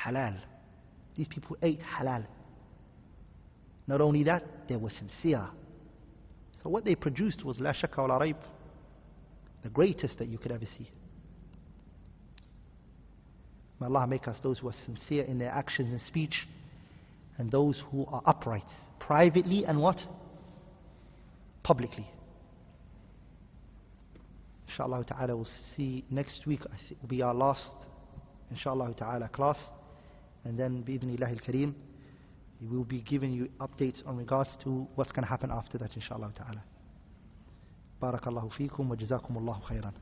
Halal. These people ate halal. Not only that, they were sincere. So what they produced was la shakka wa la raib, the greatest that you could ever see. May Allah make us those who are sincere in their actions and speech, and those who are upright, privately and what? Publicly. Inshallah ta'ala, we'll see next week. I think will be our last, inshallah ta'ala, class. And then, bi'idhnillahi al-kareem, we will be giving you updates on regards to what's going to happen after that, inshallah ta'ala. Barakallahu feekum wa jazakumullahu khairan.